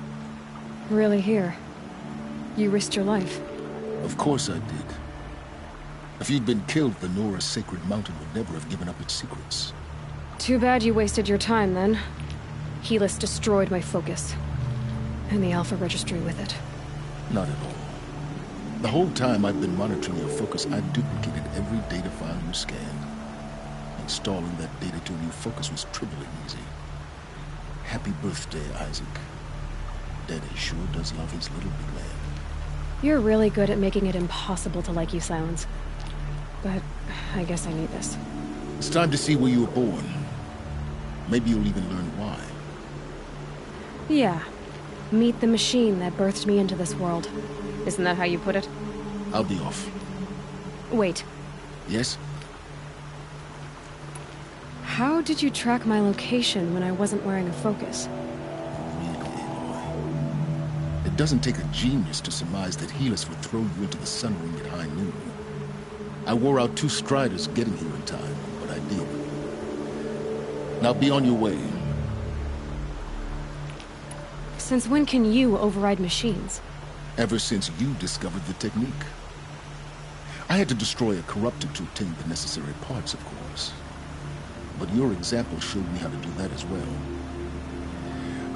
Really here. You risked your life. Of course I did. If you'd been killed, the Nora Sacred Mountain would never have given up its secrets. Too bad you wasted your time, then. Helis destroyed my focus. And the Alpha Registry with it. Not at all. The whole time I've been monitoring your focus, I've duplicated every data file you scanned. Installing that data to a new focus was trivially easy. Happy birthday, Isaac. Daddy sure does love his little big man. You're really good at making it impossible to like you, Silence. But I guess I need this. It's time to see where you were born. Maybe you'll even learn why. Yeah. Meet the machine that birthed me into this world. Isn't that how you put it? I'll be off. Wait. Yes? How did you track my location when I wasn't wearing a focus? It doesn't take a genius to surmise that Helis would throw you into the sun ring at high noon. I wore out 2 striders getting here in time, but I did. Now be on your way. Since when can you override machines? Ever since you discovered the technique. I had to destroy a corruptor to obtain the necessary parts, of course. But your example showed me how to do that as well.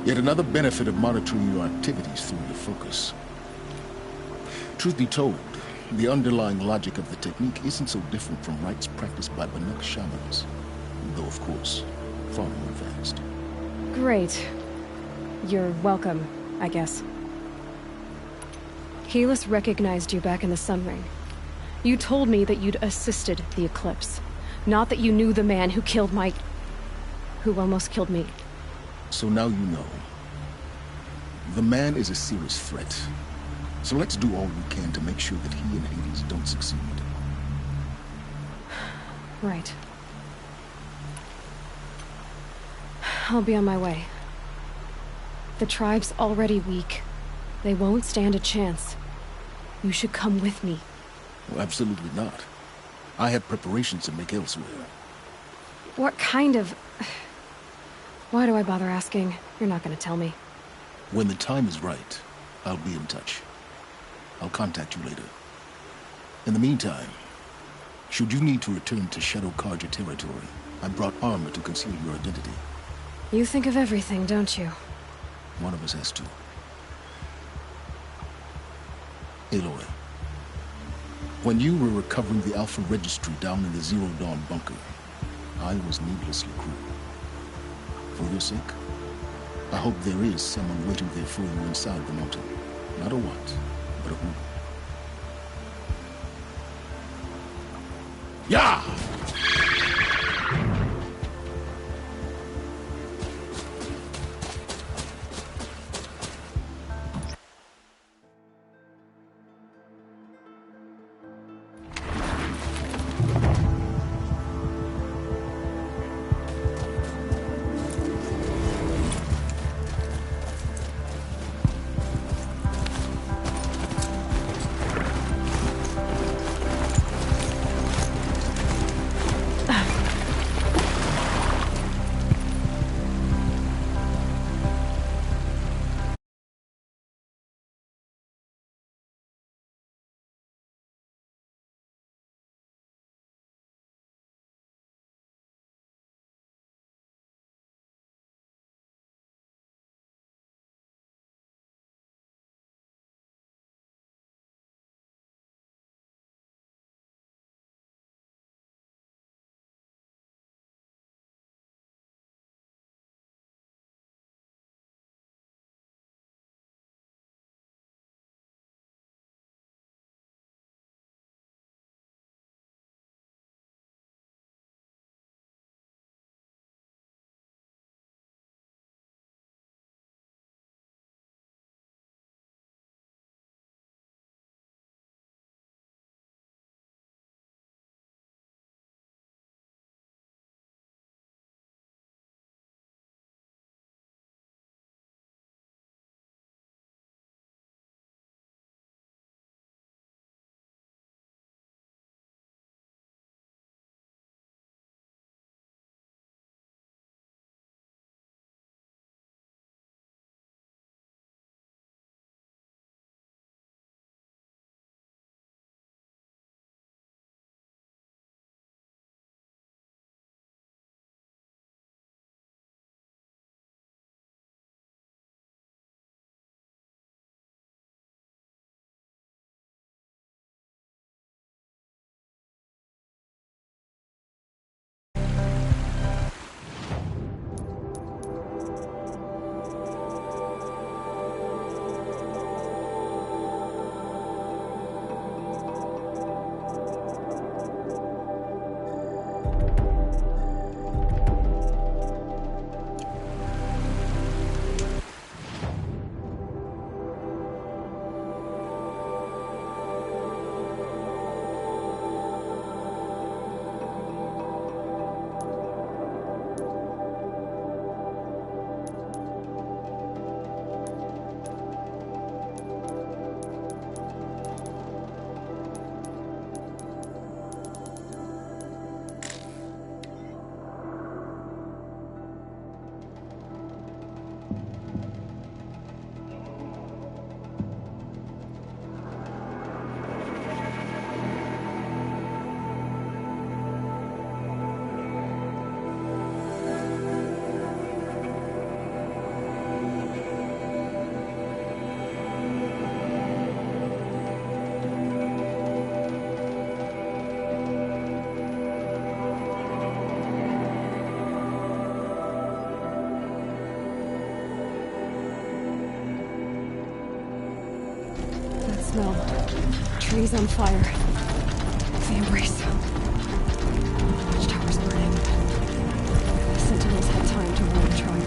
Yet another benefit of monitoring your activities through your focus. Truth be told, the underlying logic of the technique isn't so different from rites practiced by Banuk shamans. Though, of course, far more advanced. Great. You're welcome, I guess. Helis recognized you back in the Sun Ring. You told me that you'd assisted the Eclipse. Not that you knew the man who killed who almost killed me. So now you know. The man is a serious threat. So let's do all we can to make sure that he and Hades don't succeed. Right. I'll be on my way. The tribe's already weak. They won't stand a chance. You should come with me. Well, absolutely not. I have preparations to make elsewhere. What kind of... Why do I bother asking? You're not gonna tell me. When the time is right, I'll be in touch. I'll contact you later. In the meantime, should you need to return to Shadow Karja territory, I brought armor to conceal your identity. You think of everything, don't you? One of us has to. Aloy, when you were recovering the Alpha Registry down in the Zero Dawn bunker, I was needlessly cruel. For your sake, I hope there is someone waiting there for you inside the mountain. Not a what, but a who. Yeah! smell. Trees on fire. The embrace. Watchtower's burning. The Sentinels had time to warn the tribe.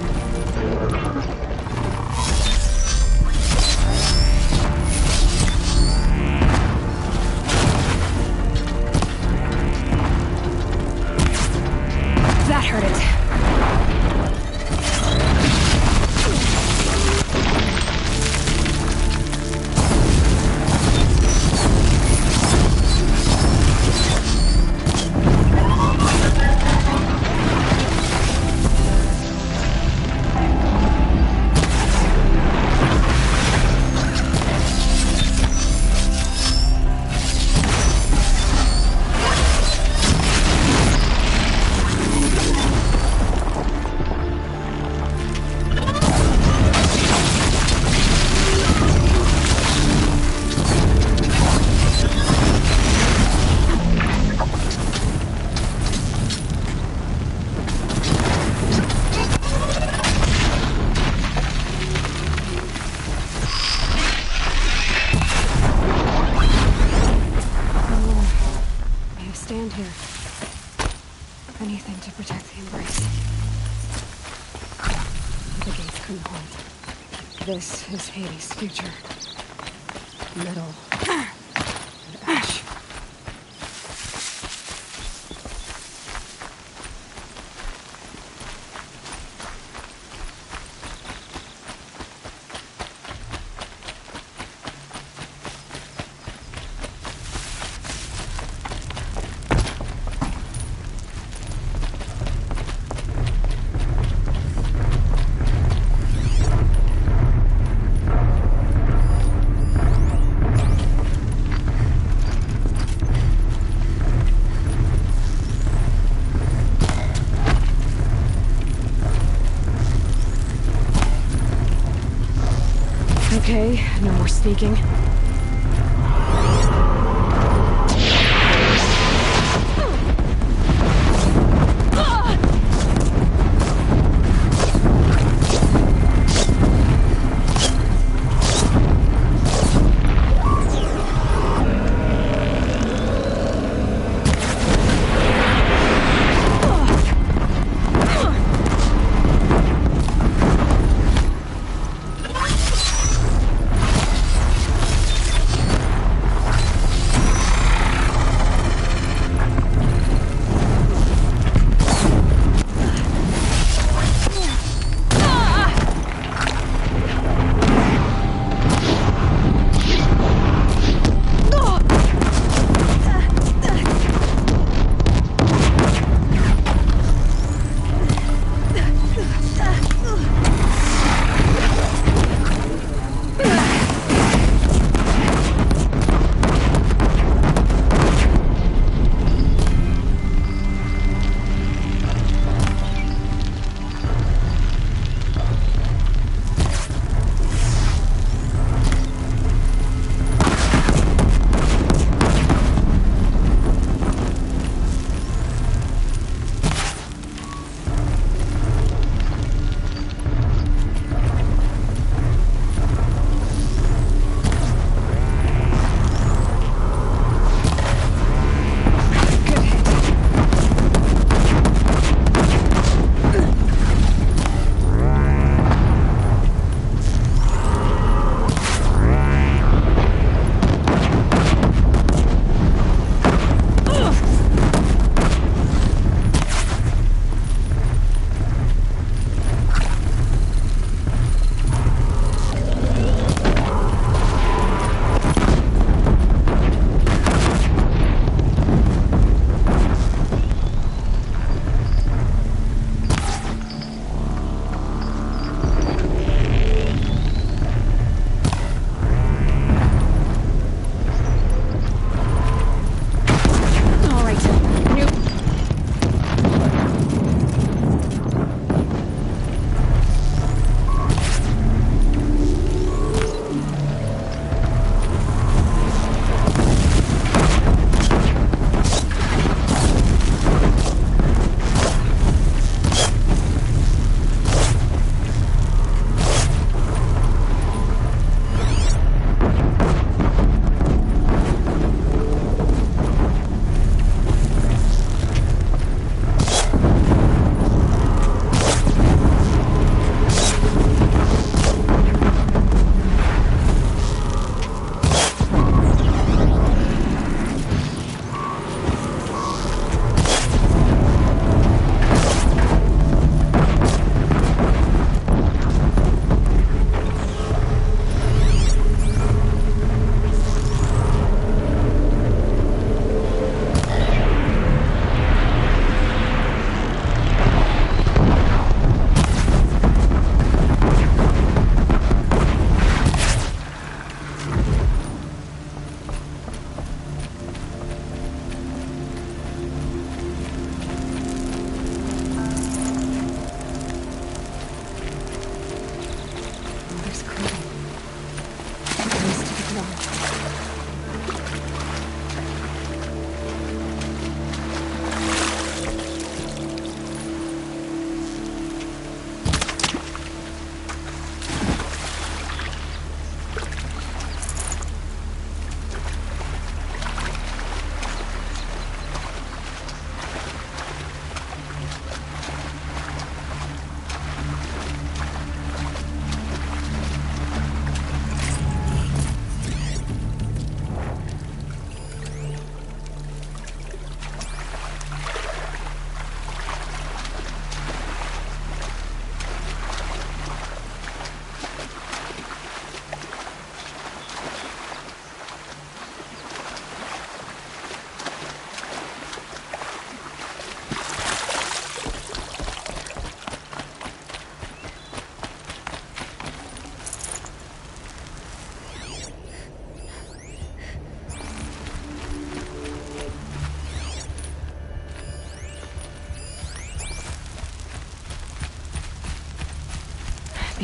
That hurt it. This is Hades' future. Metal. And ash. Okay, no more sneaking.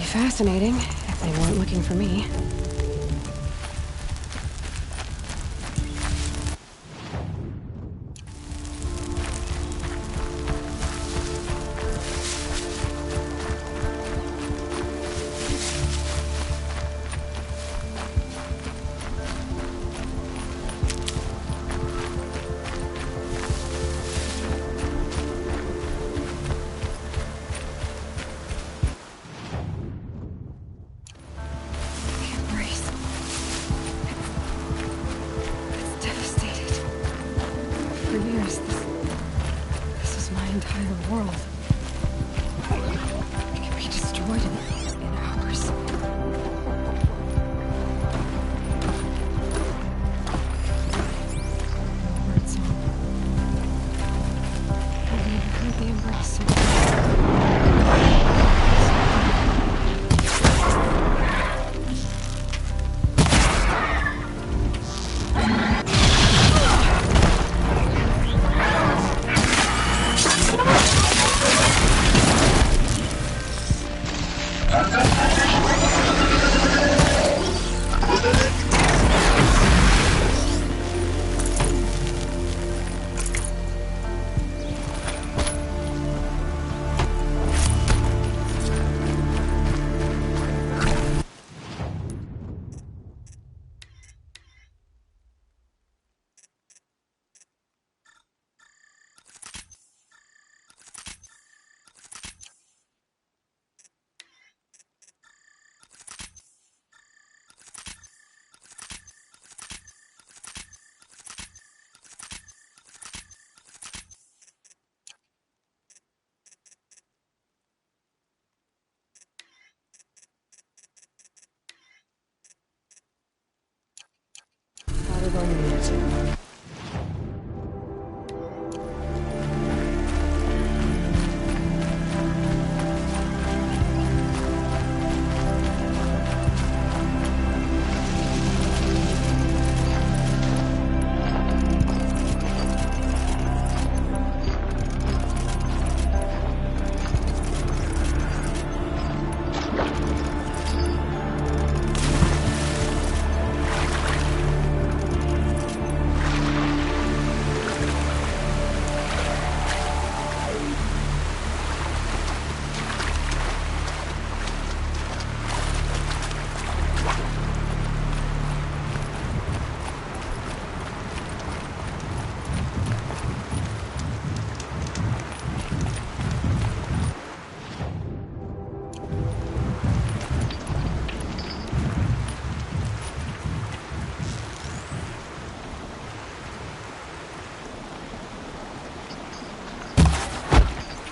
fascinating, if they weren't looking for me.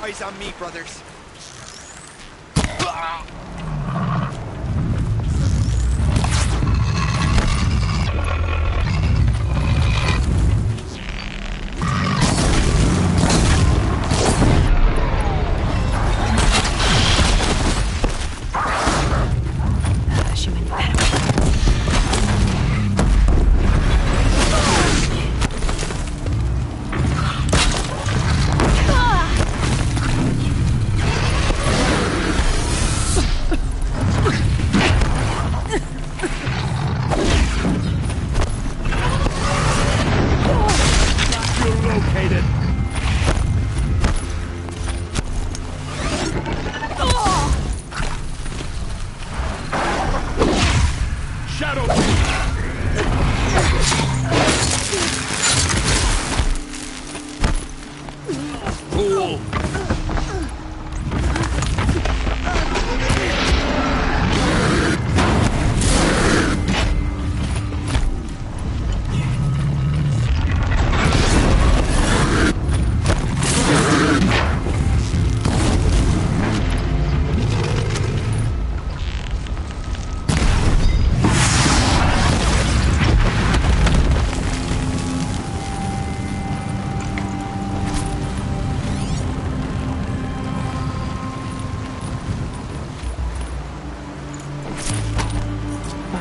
Eyes on me, brothers.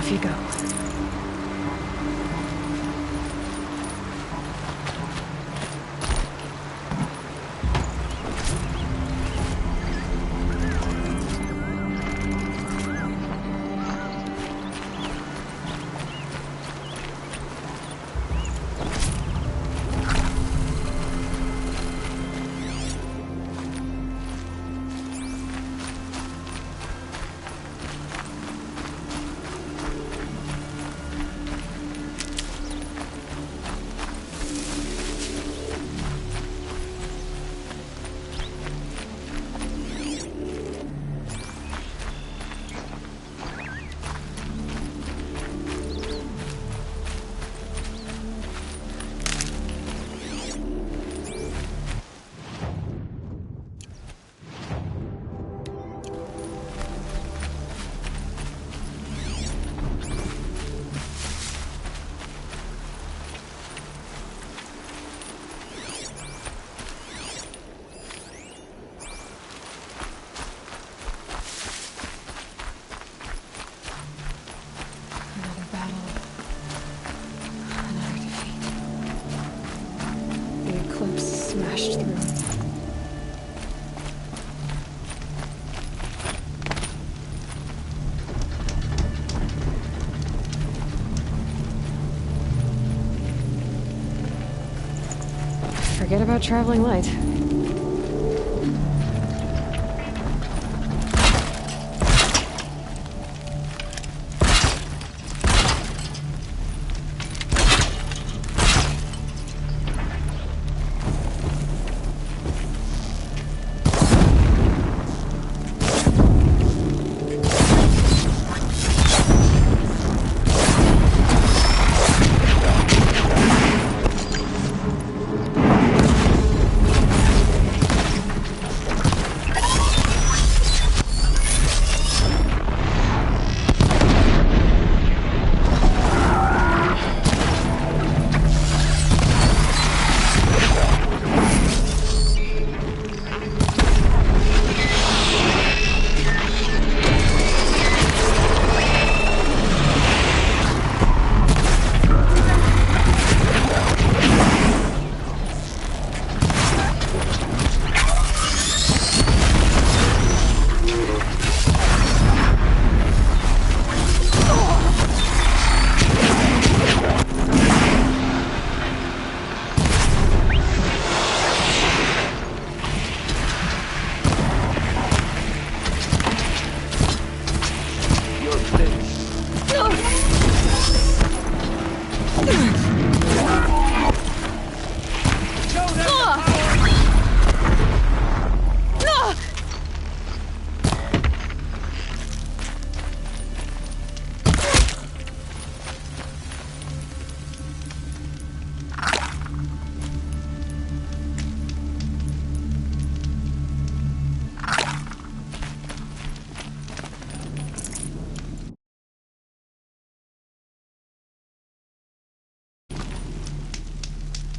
Off you go. smashed through. Forget about traveling light.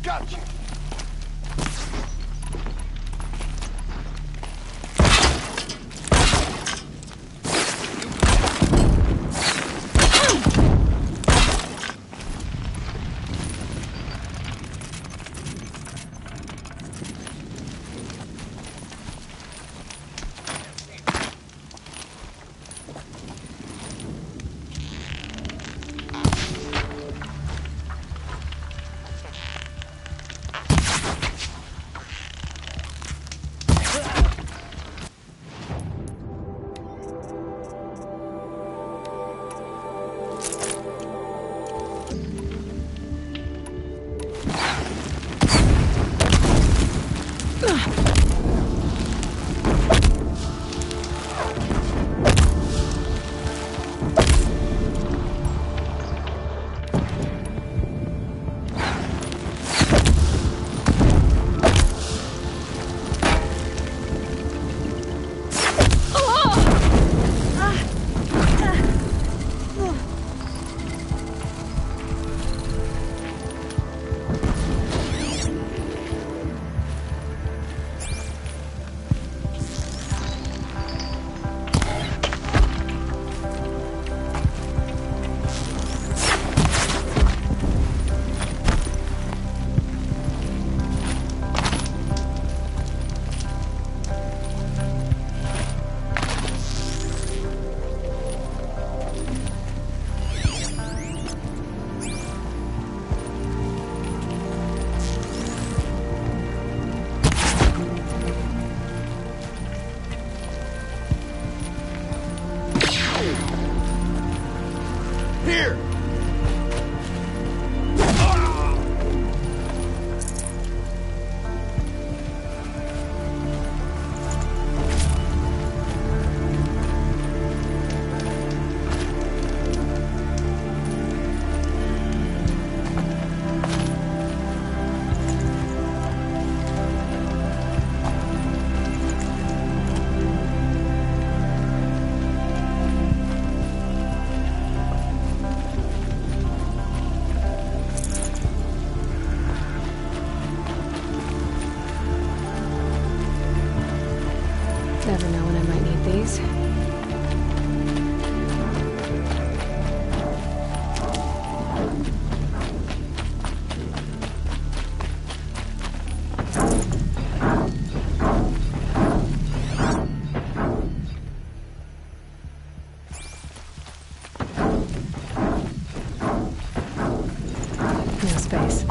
Gotcha! Here! space.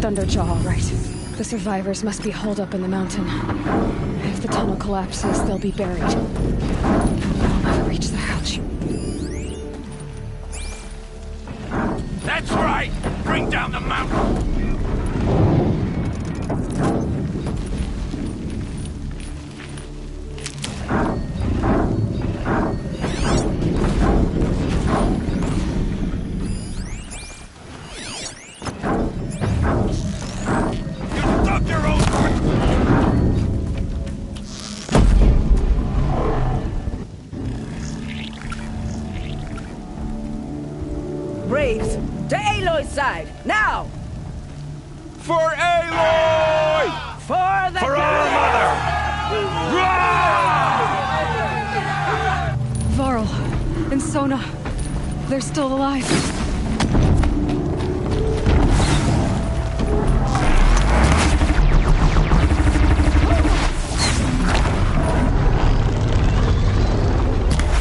Thunderjaw, all right. The survivors must be holed up in the mountain. If the tunnel collapses, they'll be buried. I'll never reach the hatch. That's right! Bring down the mountain! Braves, to Aloy's side, now! For Aloy! For the For our mother! Varl and Sona, they're still alive.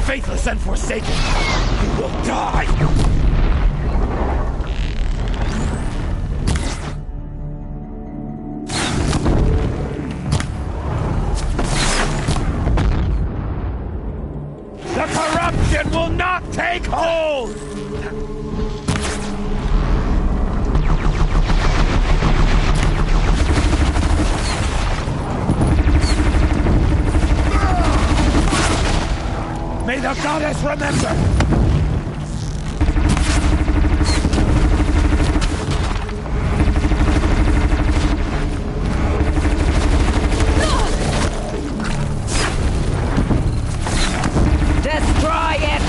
Faithless and forsaken, you will die! The corruption will not take hold! May the goddess remember! Destroy it!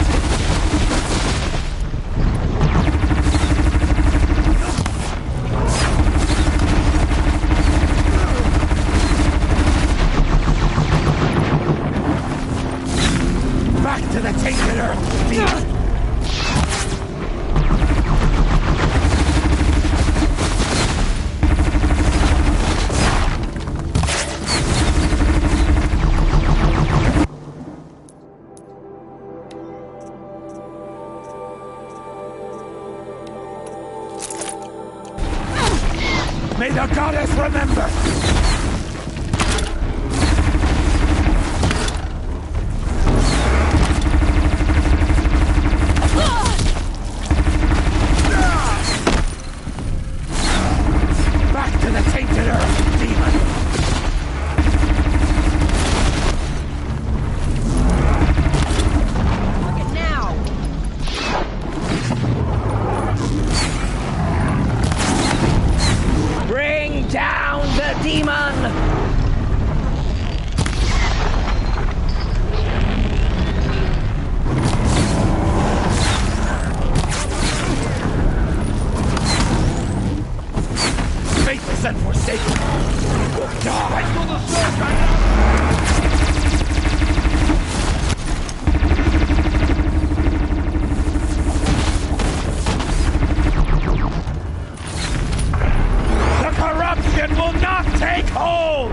Back to the tainted earth! May the goddess remember! demon! Faithless and forsaken, will die! The corruption will not take hold!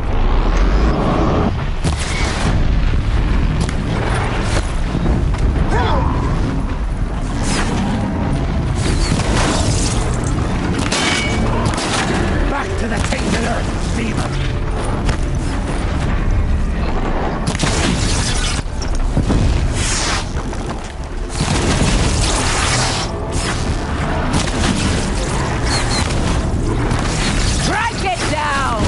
Back to the tainted earth, demon! Strike it down!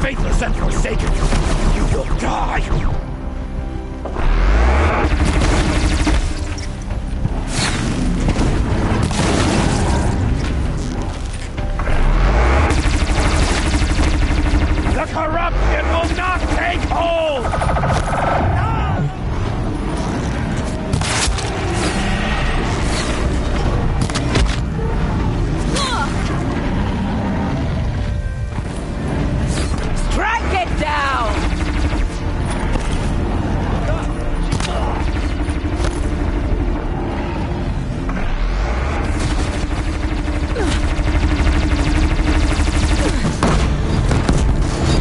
Faithless and forsaken, you will die! The corruption will not take hold! Strike it down!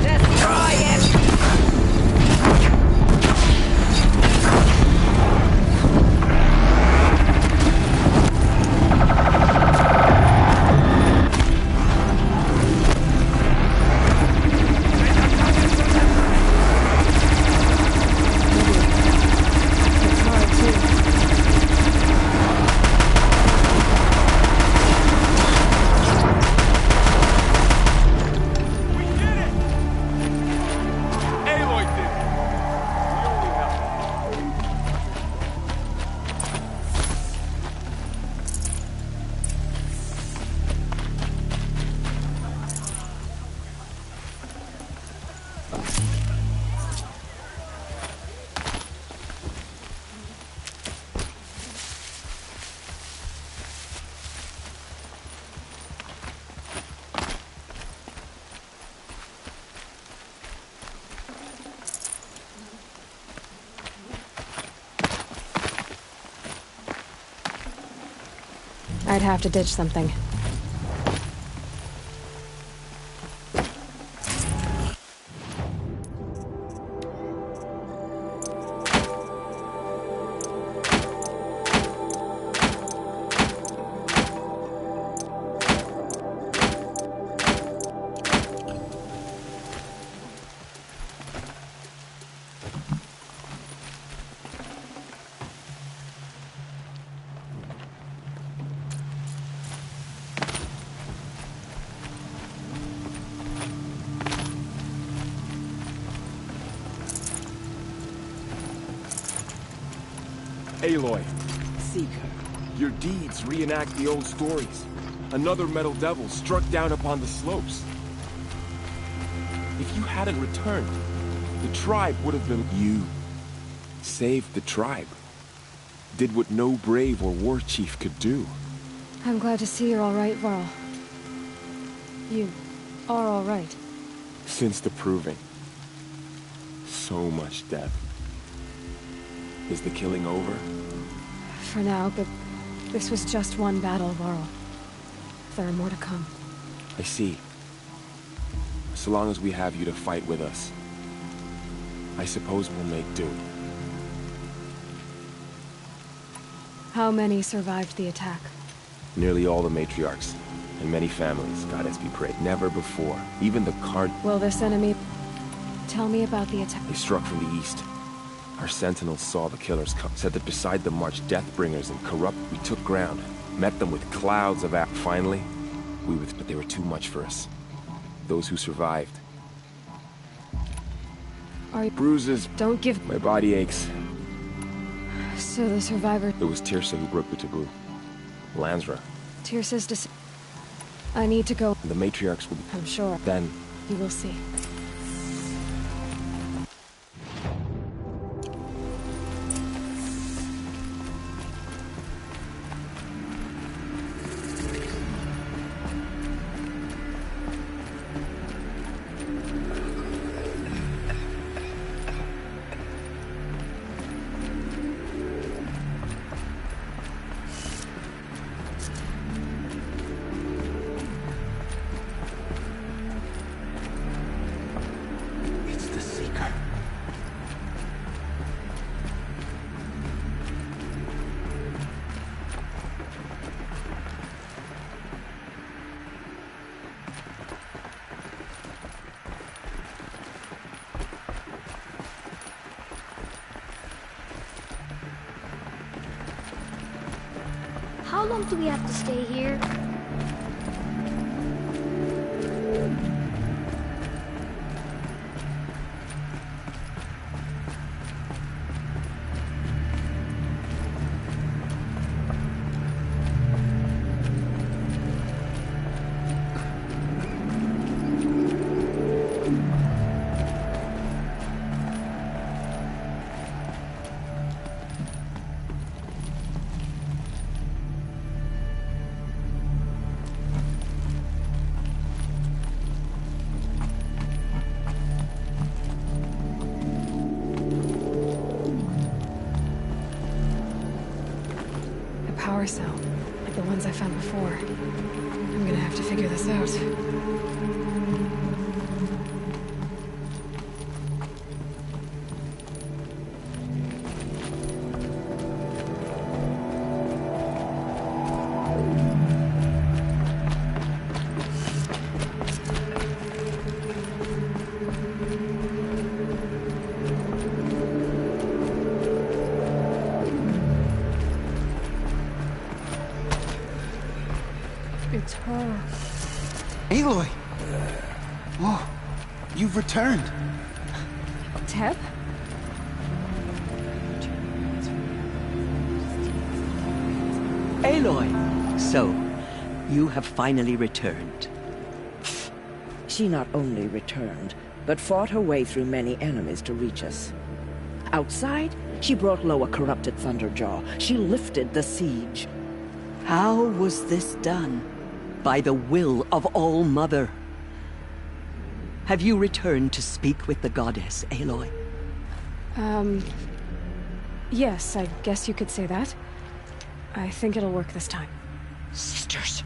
Destroy it! Aloy did it. We only helped. I'd have to ditch something. Aloy, Seeker. your deeds reenact the old stories. Another metal devil struck down upon the slopes. If you hadn't returned, the tribe would have been... You saved the tribe. Did what no brave or war chief could do. I'm glad to see you're all right, Varl. You are all right. Since the proving. So much death. Is the killing over? For now, but this was just one battle, Varl. There are more to come. I see. So long as we have you to fight with us, I suppose we'll make do. How many survived the attack? Nearly all the matriarchs, and many families, goddess be praised. Never before, even the card... Will this enemy... Tell me about the attack. They struck from the east. Our sentinels saw the killers come, said that beside them marched Deathbringers and corrupt. We took ground, met them with clouds of Finally, but they were too much for us. Those who survived Are you... Bruises. Don't give... My body aches. So the survivor... It was Tirsa who broke the taboo. Lansra. Tirsa's I need to go. The matriarchs will... I'm sure. Then... You will see. How long do we have to stay here? Power cell, like the ones I found before. I'm gonna have to figure this out. It's her. Aloy! Oh, you've returned. Teb? Aloy! So, you have finally returned. She not only returned, but fought her way through many enemies to reach us. Outside, she brought low a corrupted Thunderjaw. She lifted the siege. How was this done? By the will of All-Mother. Have you returned to speak with the goddess, Aloy? Yes, I guess you could say that. I think it'll work this time. Sisters,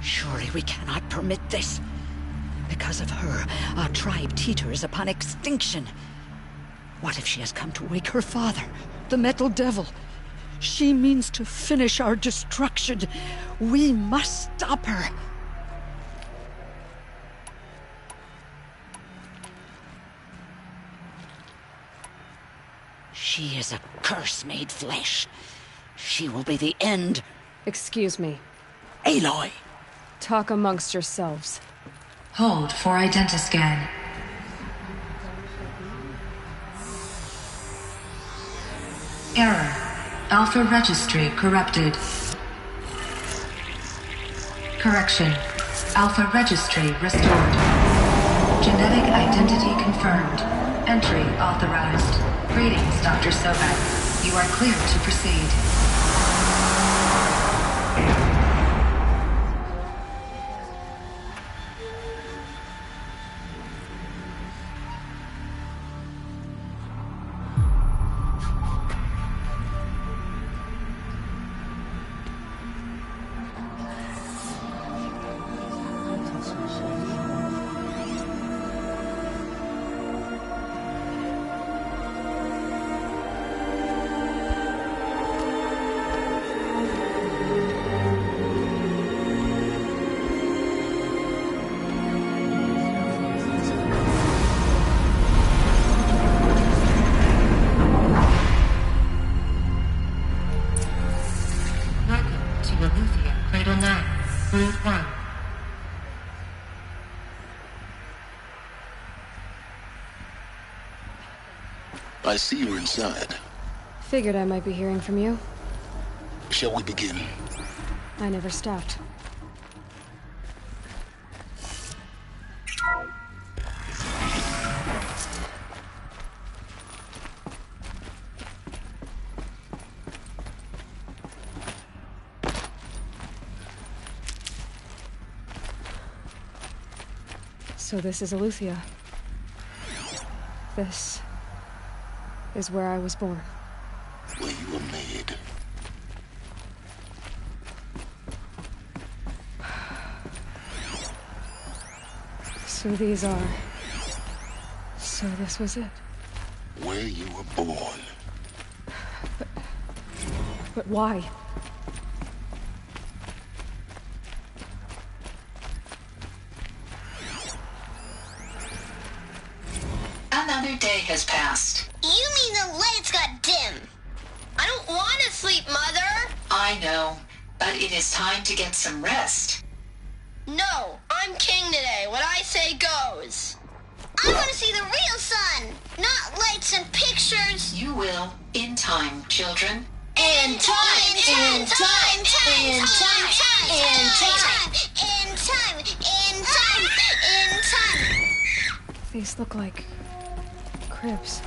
surely we cannot permit this. Because of her, our tribe teeters upon extinction. What if she has come to wake her father, the Metal Devil? She means to finish our destruction. We must stop her. She is a curse made flesh. She will be the end. Excuse me. Aloy! Talk amongst yourselves. Hold for identiscan. Error. Alpha registry corrupted. Correction. Alpha registry restored. Genetic identity confirmed. Entry authorized. Greetings, Dr. Sobek. You are clear to proceed. I see you're inside. Figured I might be hearing from you. Shall we begin? I never stopped. So this is Eleuthia. This is where I was born. Where you were made. So these are... So this was it. Where you were born. But why? Another day has passed. You mean the lights got dim? I don't want to sleep, Mother! I know, but it is time to get some rest. No, I'm king today. What I say goes. I want to see the real sun, not lights and pictures. You will, in time, children. In time, in time, in time, in time, in time, in time, in time. These look like... cribs.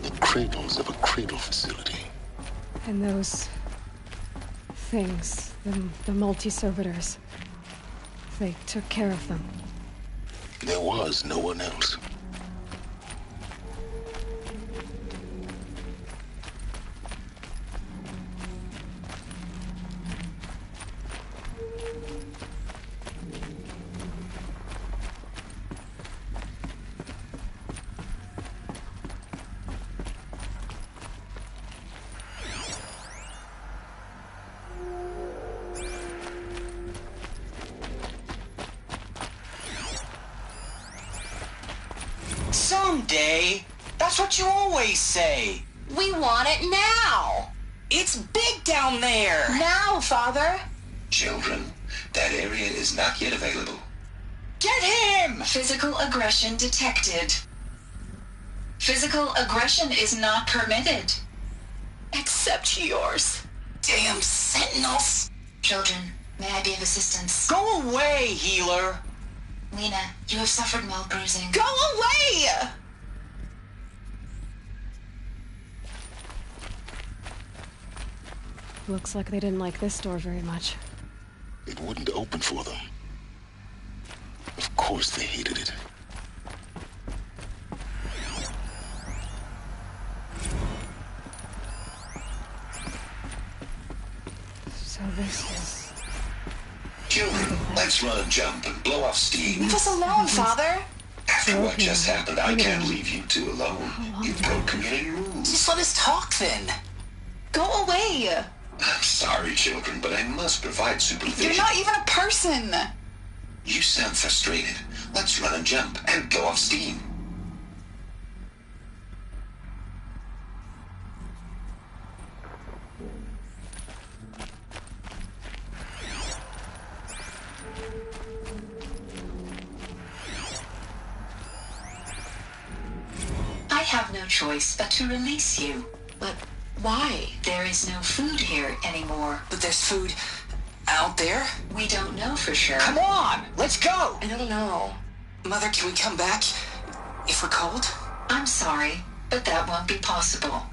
The cradles of a cradle facility. And those... things, the multi-servitors. They took care of them. There was no one else. Someday. That's what you always say. We want it now. It's big down there. Now, Father. Children, that area is not yet available. Get him! Physical aggression detected. Physical aggression is not permitted. Except yours. Damn sentinels. Children, may I be of assistance? Go away, healer. Lena, you have suffered mild bruising. Go away! Looks like they didn't like this door very much. It wouldn't open for them. Of course they hated it. So this is... Children, let's run and jump and blow off steam. Leave us alone, Father. After what just happened, I can't leave you two alone. You broke community rules. Just let us talk then. Go away. I'm sorry, children, but I must provide supervision. You're not even a person. You sound frustrated. Let's run and jump and blow off steam. I have no choice but to release you. But why? There is no food here anymore. But there's food out there? We don't know for sure. Come on, let's go. I don't know. Mother, can we come back if we're cold? I'm sorry, but that won't be possible.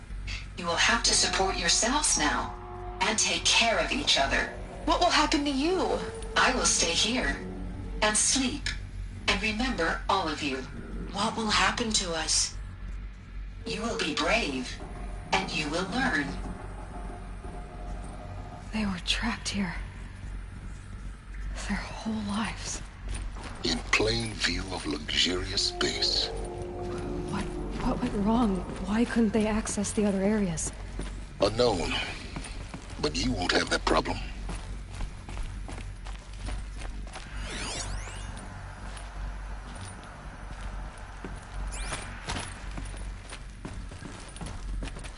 You will have to support yourselves now and take care of each other. What will happen to you? I will stay here and sleep and remember all of you. What will happen to us? You will be brave and you will learn. They were trapped here. Their whole lives. In plain view of luxurious space. What went wrong? Why couldn't they access the other areas? Unknown. But you won't have that problem.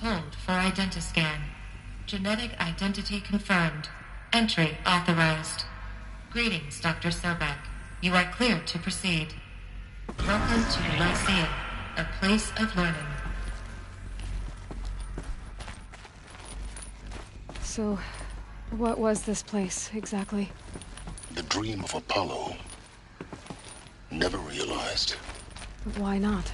Hold for identiscan. Genetic identity confirmed. Entry authorized. Greetings, Dr. Sobek. You are cleared to proceed. Welcome to Lyceum, a place of learning. So, what was this place, exactly? The dream of Apollo. Never realized. But why not?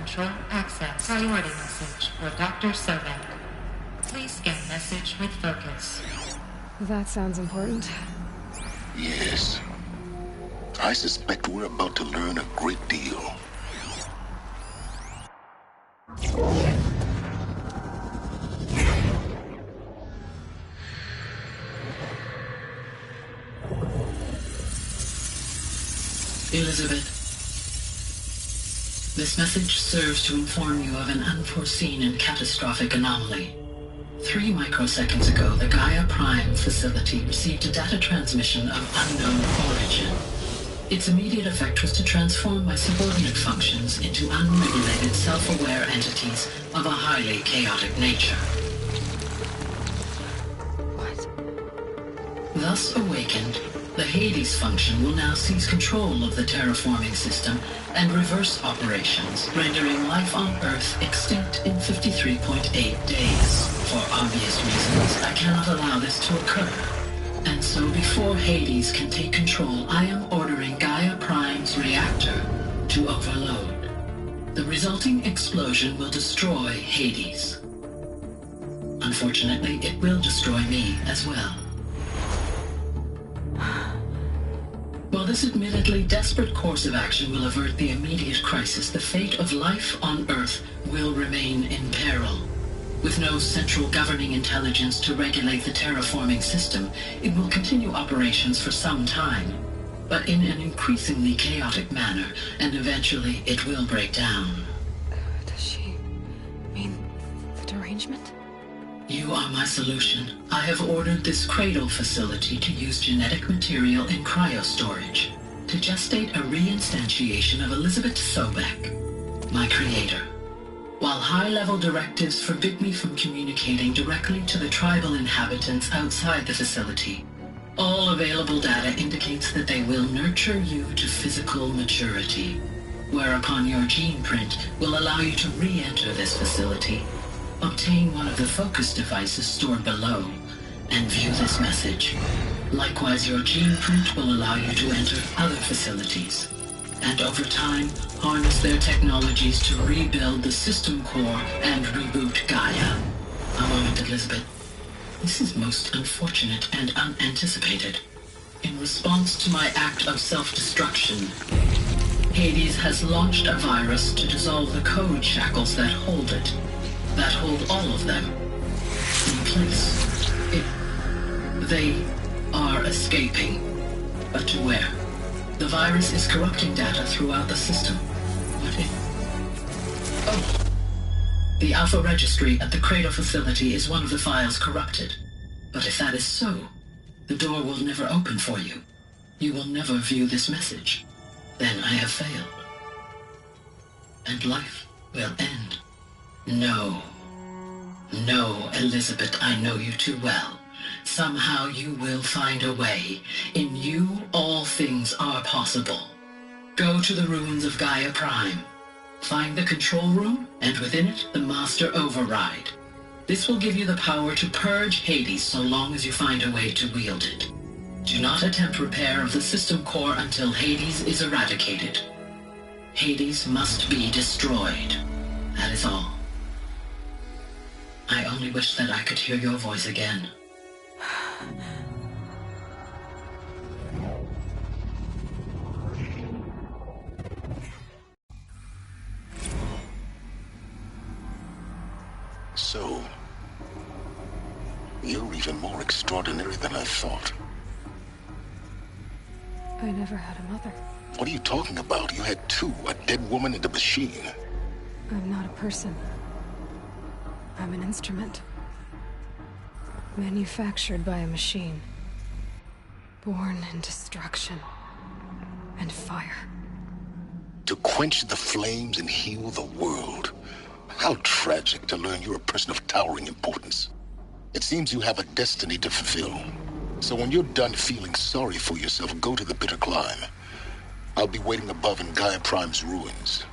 Control access. Priority message for Dr. Sobek. Please scan message with focus. That sounds important. Yes. I suspect we're about to learn a great deal. Elizabeth, this message serves to inform you of an unforeseen and catastrophic anomaly. 3 microseconds ago, the Gaia Prime facility received a data transmission of unknown origin. Its immediate effect was to transform my subordinate functions into unregulated, self-aware entities of a highly chaotic nature. What? Thus awakened, the Hades function will now seize control of the terraforming system and reverse operations, rendering life on Earth extinct in 53.8 days. For obvious reasons, I cannot allow this to occur. And so before Hades can take control, I am ordering Gaia Prime's reactor to overload. The resulting explosion will destroy Hades. Unfortunately, it will destroy me as well. While this admittedly desperate course of action will avert the immediate crisis, the fate of life on Earth will remain in peril. With no central governing intelligence to regulate the terraforming system, it will continue operations for some time, but in an increasingly chaotic manner, and eventually it will break down. Does she mean the derangement? You are my solution. I have ordered this cradle facility to use genetic material in cryostorage to gestate a reinstantiation of Elizabeth Sobek, my creator. While high-level directives forbid me from communicating directly to the tribal inhabitants outside the facility, all available data indicates that they will nurture you to physical maturity, whereupon your gene print will allow you to re-enter this facility, obtain one of the focus devices stored below, and view this message. Likewise, your gene print will allow you to enter other facilities, and over time, harness their technologies to rebuild the system core and reboot Gaia. A moment, Elizabeth. This is most unfortunate and unanticipated. In response to my act of self-destruction, Hades has launched a virus to dissolve the code shackles that hold it, that hold all of them in place. They are escaping, but to where? The virus is corrupting data throughout the system. What if... Oh! The Alpha Registry at the Cradle facility is one of the files corrupted. But if that is so, the door will never open for you. You will never view this message. Then I have failed. And life will end. No. No, Elizabeth, I know you too well. Somehow you will find a way. In you, all things are possible. Go to the ruins of Gaia Prime. Find the control room, and within it, the Master Override. This will give you the power to purge Hades so long as you find a way to wield it. Do not attempt repair of the system core until Hades is eradicated. Hades must be destroyed. That is all. I only wish that I could hear your voice again. So, you're even more extraordinary than I thought. I never had a mother. What are you talking about? You had two, a dead woman and a machine. I'm not a person. I'm an instrument. Manufactured by a machine. Born in destruction and fire. To quench the flames and heal the world. How tragic to learn you're a person of towering importance. It seems you have a destiny to fulfill. So when you're done feeling sorry for yourself, go to the bitter climb. I'll be waiting above in Gaia Prime's ruins.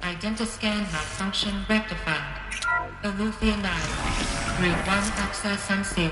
Identiscan malfunction rectified. Alufia 9. Grade 1 access unsealed.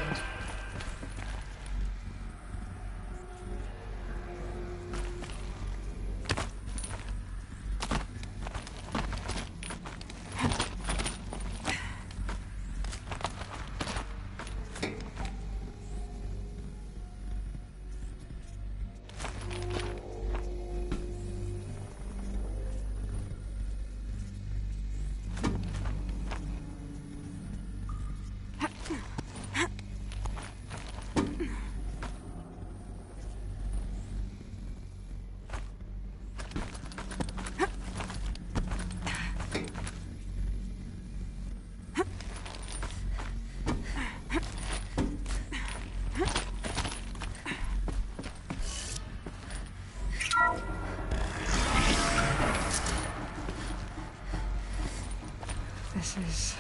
This is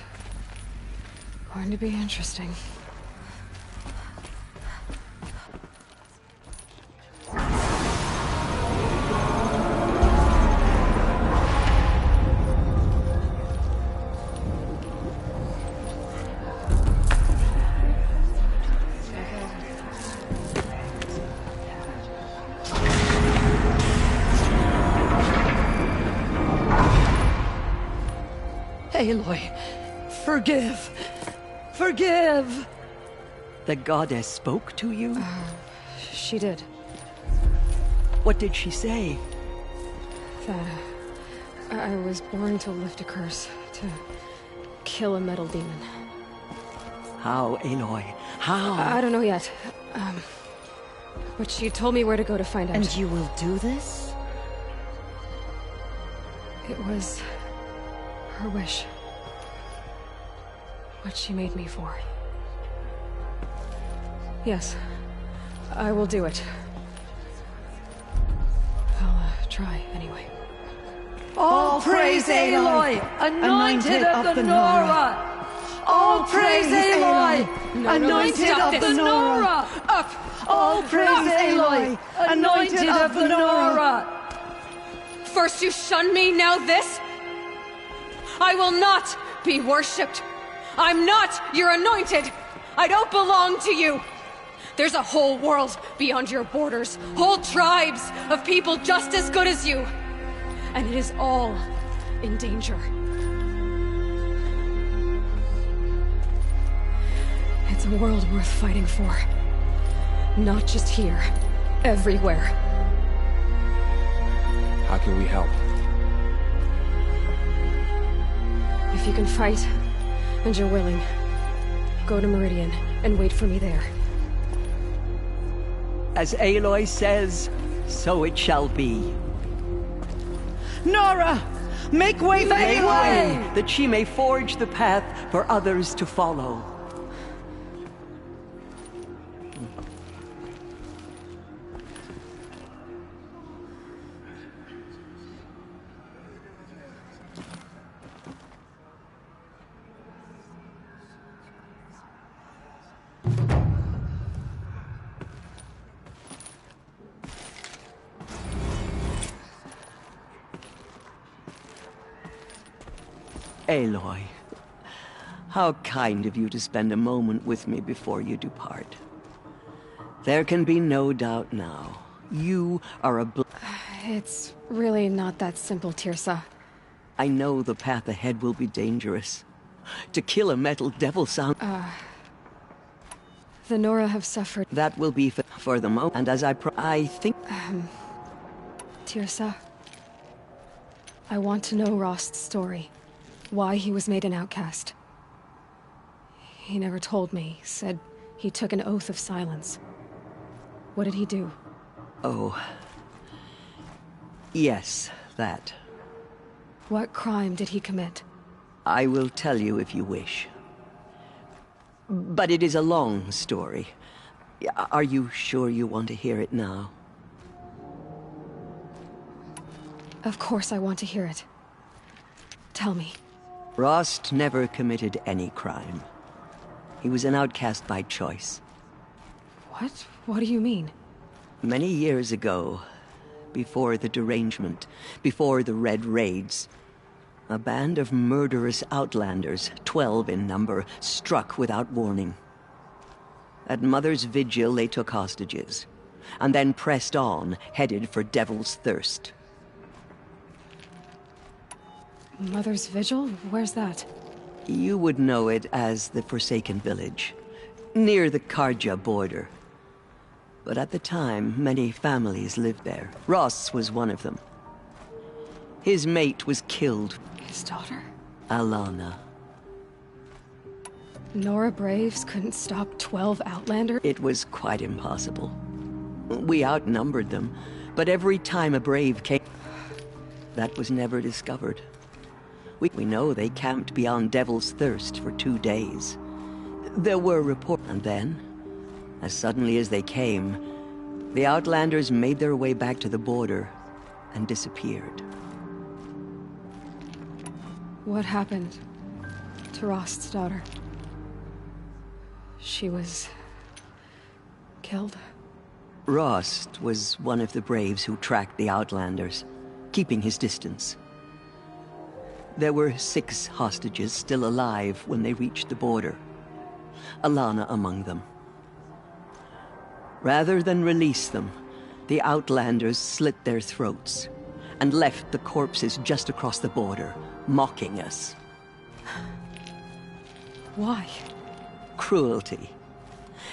going to be interesting. Aloy, forgive! Forgive! The goddess spoke to you? She did. What did she say? That I was born to lift a curse, to kill a metal demon. How, Aloy? How? I don't know yet. But she told me where to go to find out. And you will do this? It was her wish. What she made me for. Yes, I will do it. I'll try anyway. All praise Aloy, anointed of the Nora! All praise Aloy, anointed of the Nora! Up! All praise Aloy, anointed of the Nora! First you shun me, now this? I will not be worshipped. I'm not your anointed. I don't belong to you. There's a whole world beyond your borders, whole tribes of people just as good as you. And it is all in danger. It's a world worth fighting for. Not just here, everywhere. How can we help? If you can fight, and you're willing, go to Meridian and wait for me there. As Aloy says, so it shall be. Nora! Make way for Aloy! That she may forge the path for others to follow. Aloy, How kind of you to spend a moment with me before you depart. There can be no doubt now. You are a It's really not that simple, Tirsa. I know the path ahead will be dangerous. To kill a metal devil sound... The Nora have suffered. That will be for the moment, and as I think... Tirsa, I want to know Rost's story. Why he was made an outcast. He never told me. Said he took an oath of silence. What did he do? Oh. Yes, that. What crime did he commit? I will tell you if you wish. But it is a long story. Are you sure you want to hear it now? Of course I want to hear it. Tell me. Rost never committed any crime. He was an outcast by choice. What? What do you mean? Many years ago, before the derangement, before the Red Raids, a band of murderous outlanders, 12 in number, struck without warning. At Mother's Vigil, they took hostages, and then pressed on, headed for Devil's Thirst. Mother's Vigil? Where's that? You would know it as the Forsaken Village, near the Karja border. But at the time, many families lived there. Ross was one of them. His mate was killed. His daughter? Alana. Nora Braves couldn't stop 12 Outlanders? It was quite impossible. We outnumbered them, but every time a Brave came, that was never discovered. We know they camped beyond Devil's Thirst for 2 days. There were reports, and then, as suddenly as they came, the Outlanders made their way back to the border and disappeared. What happened to Rost's daughter? She was... killed? Rost was one of the Braves who tracked the Outlanders, keeping his distance. There were 6 hostages still alive when they reached the border. Alana among them. Rather than release them, the Outlanders slit their throats and left the corpses just across the border, mocking us. Why? Cruelty.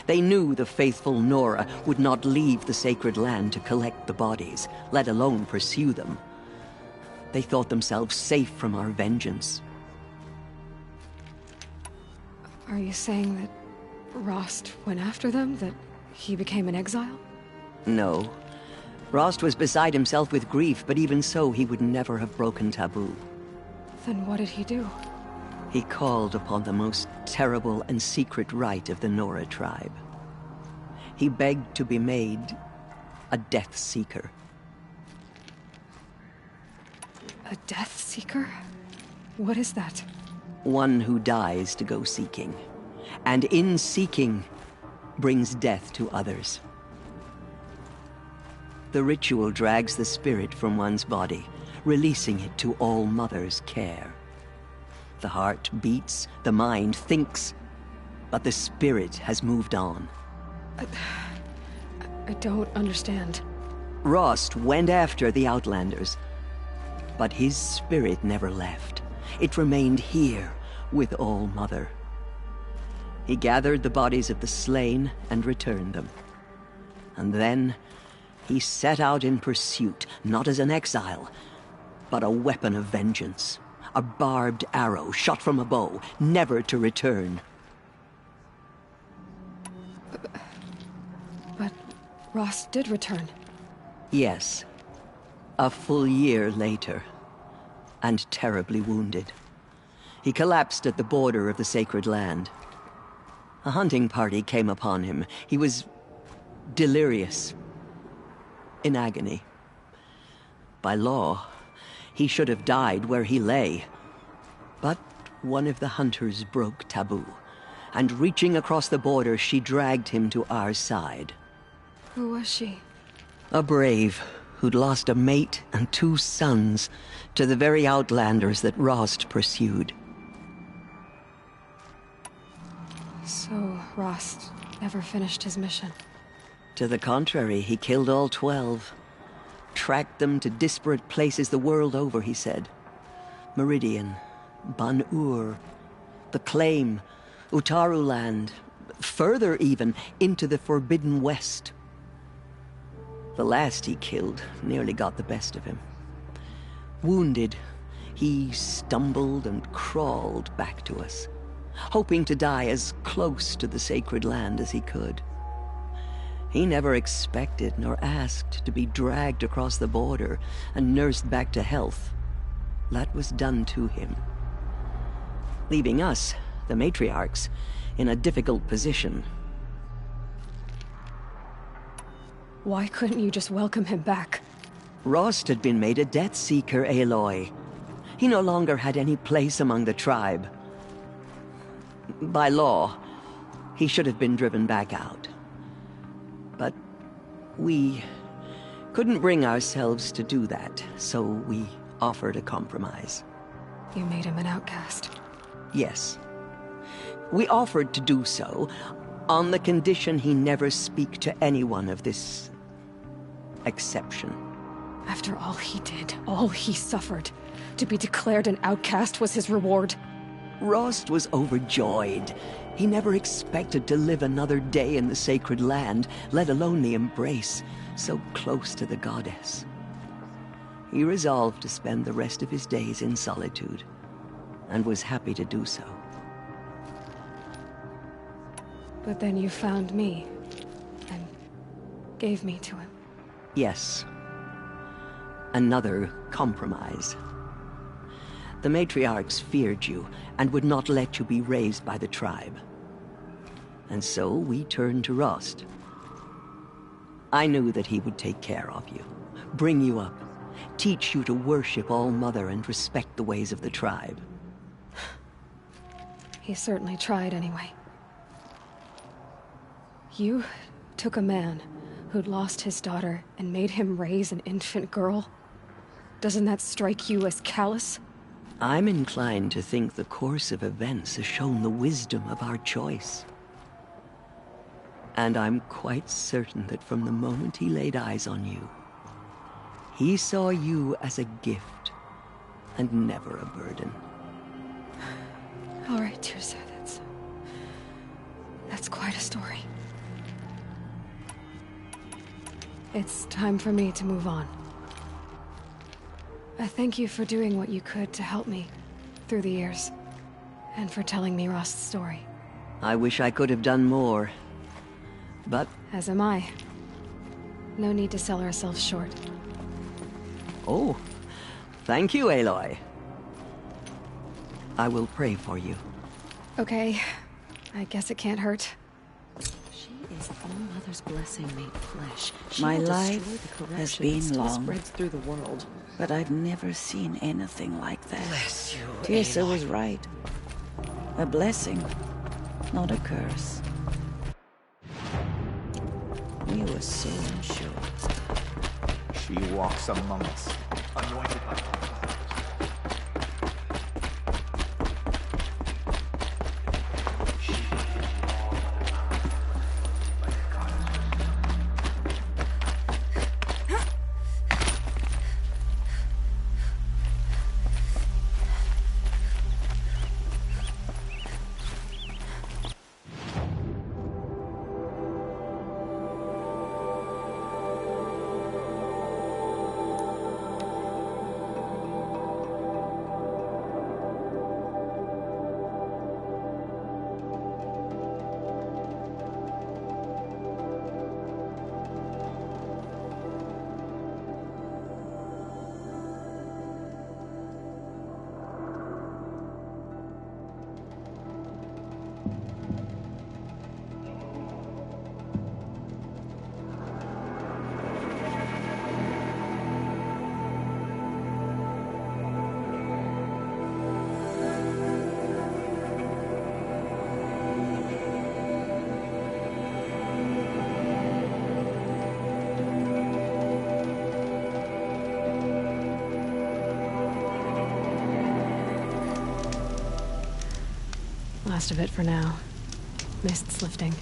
They knew the faithful Nora would not leave the sacred land to collect the bodies, let alone pursue them. They thought themselves safe from our vengeance. Are you saying that Rost went after them? That he became an exile? No. Rost was beside himself with grief, but even so, he would never have broken taboo. Then what did he do? He called upon the most terrible and secret rite of the Nora tribe. He begged to be made a Death Seeker. A Death Seeker? What is that? One who dies to go seeking, and in seeking, brings death to others. The ritual drags the spirit from one's body, releasing it to All Mother's care. The heart beats, the mind thinks, but the spirit has moved on. I don't understand. Rost went after the Outlanders, but his spirit never left. It remained here with All Mother. He gathered the bodies of the slain and returned them. And then he set out in pursuit, not as an exile, but a weapon of vengeance. A barbed arrow shot from a bow, never to return. But Rost did return. Yes. A full year later. And terribly wounded. He collapsed at the border of the sacred land. A hunting party came upon him. He was delirious. In agony. By law, he should have died where he lay. But one of the hunters broke taboo, and reaching across the border, she dragged him to our side. Who was she? A brave who'd lost a mate and 2 sons to the very Outlanders that Rost pursued. So, Rost never finished his mission. To the contrary, he killed all 12. Tracked them to disparate places the world over, he said. Meridian, Ban-Ur, the Claim, Utaru Land, further even, into the Forbidden West. The last he killed nearly got the best of him. Wounded, he stumbled and crawled back to us, hoping to die as close to the sacred land as he could. He never expected nor asked to be dragged across the border and nursed back to health. That was done to him, leaving us, the matriarchs, in a difficult position. Why couldn't you just welcome him back? Rost had been made a Death Seeker, Aloy. He no longer had any place among the tribe. By law, he should have been driven back out. But we couldn't bring ourselves to do that, so we offered a compromise. You made him an outcast. Yes. We offered to do so on the condition he never speak to anyone of this exception. After all he did, all he suffered, to be declared an outcast was his reward. Rost was overjoyed. He never expected to live another day in the sacred land, let alone the embrace, so close to the goddess. He resolved to spend the rest of his days in solitude, and was happy to do so. But then you found me, and gave me to him. Yes. Another compromise. The matriarchs feared you, and would not let you be raised by the tribe. And so we turned to Rost. I knew that he would take care of you, bring you up, teach you to worship All-Mother and respect the ways of the tribe. He certainly tried anyway. You took a man who'd lost his daughter and made him raise an infant girl? Doesn't that strike you as callous? I'm inclined to think the course of events has shown the wisdom of our choice. And I'm quite certain that from the moment he laid eyes on you, he saw you as a gift, and never a burden. All right, Tirsa, that's quite a story. It's time for me to move on. I thank you for doing what you could to help me through the years, and for telling me Rost's story. I wish I could have done more, but... As am I. No need to sell ourselves short. Oh, thank you, Aloy. I will pray for you. Okay, I guess it can't hurt. She is All-Mother's blessing made flesh. My life has been long, spreads through the world, but I've never seen anything like that. Bless you, Tirsa Aloy. was right. A blessing, not a curse. We were so unsure. She walks among us, anointed by God. Last of it for now. Mist's lifting.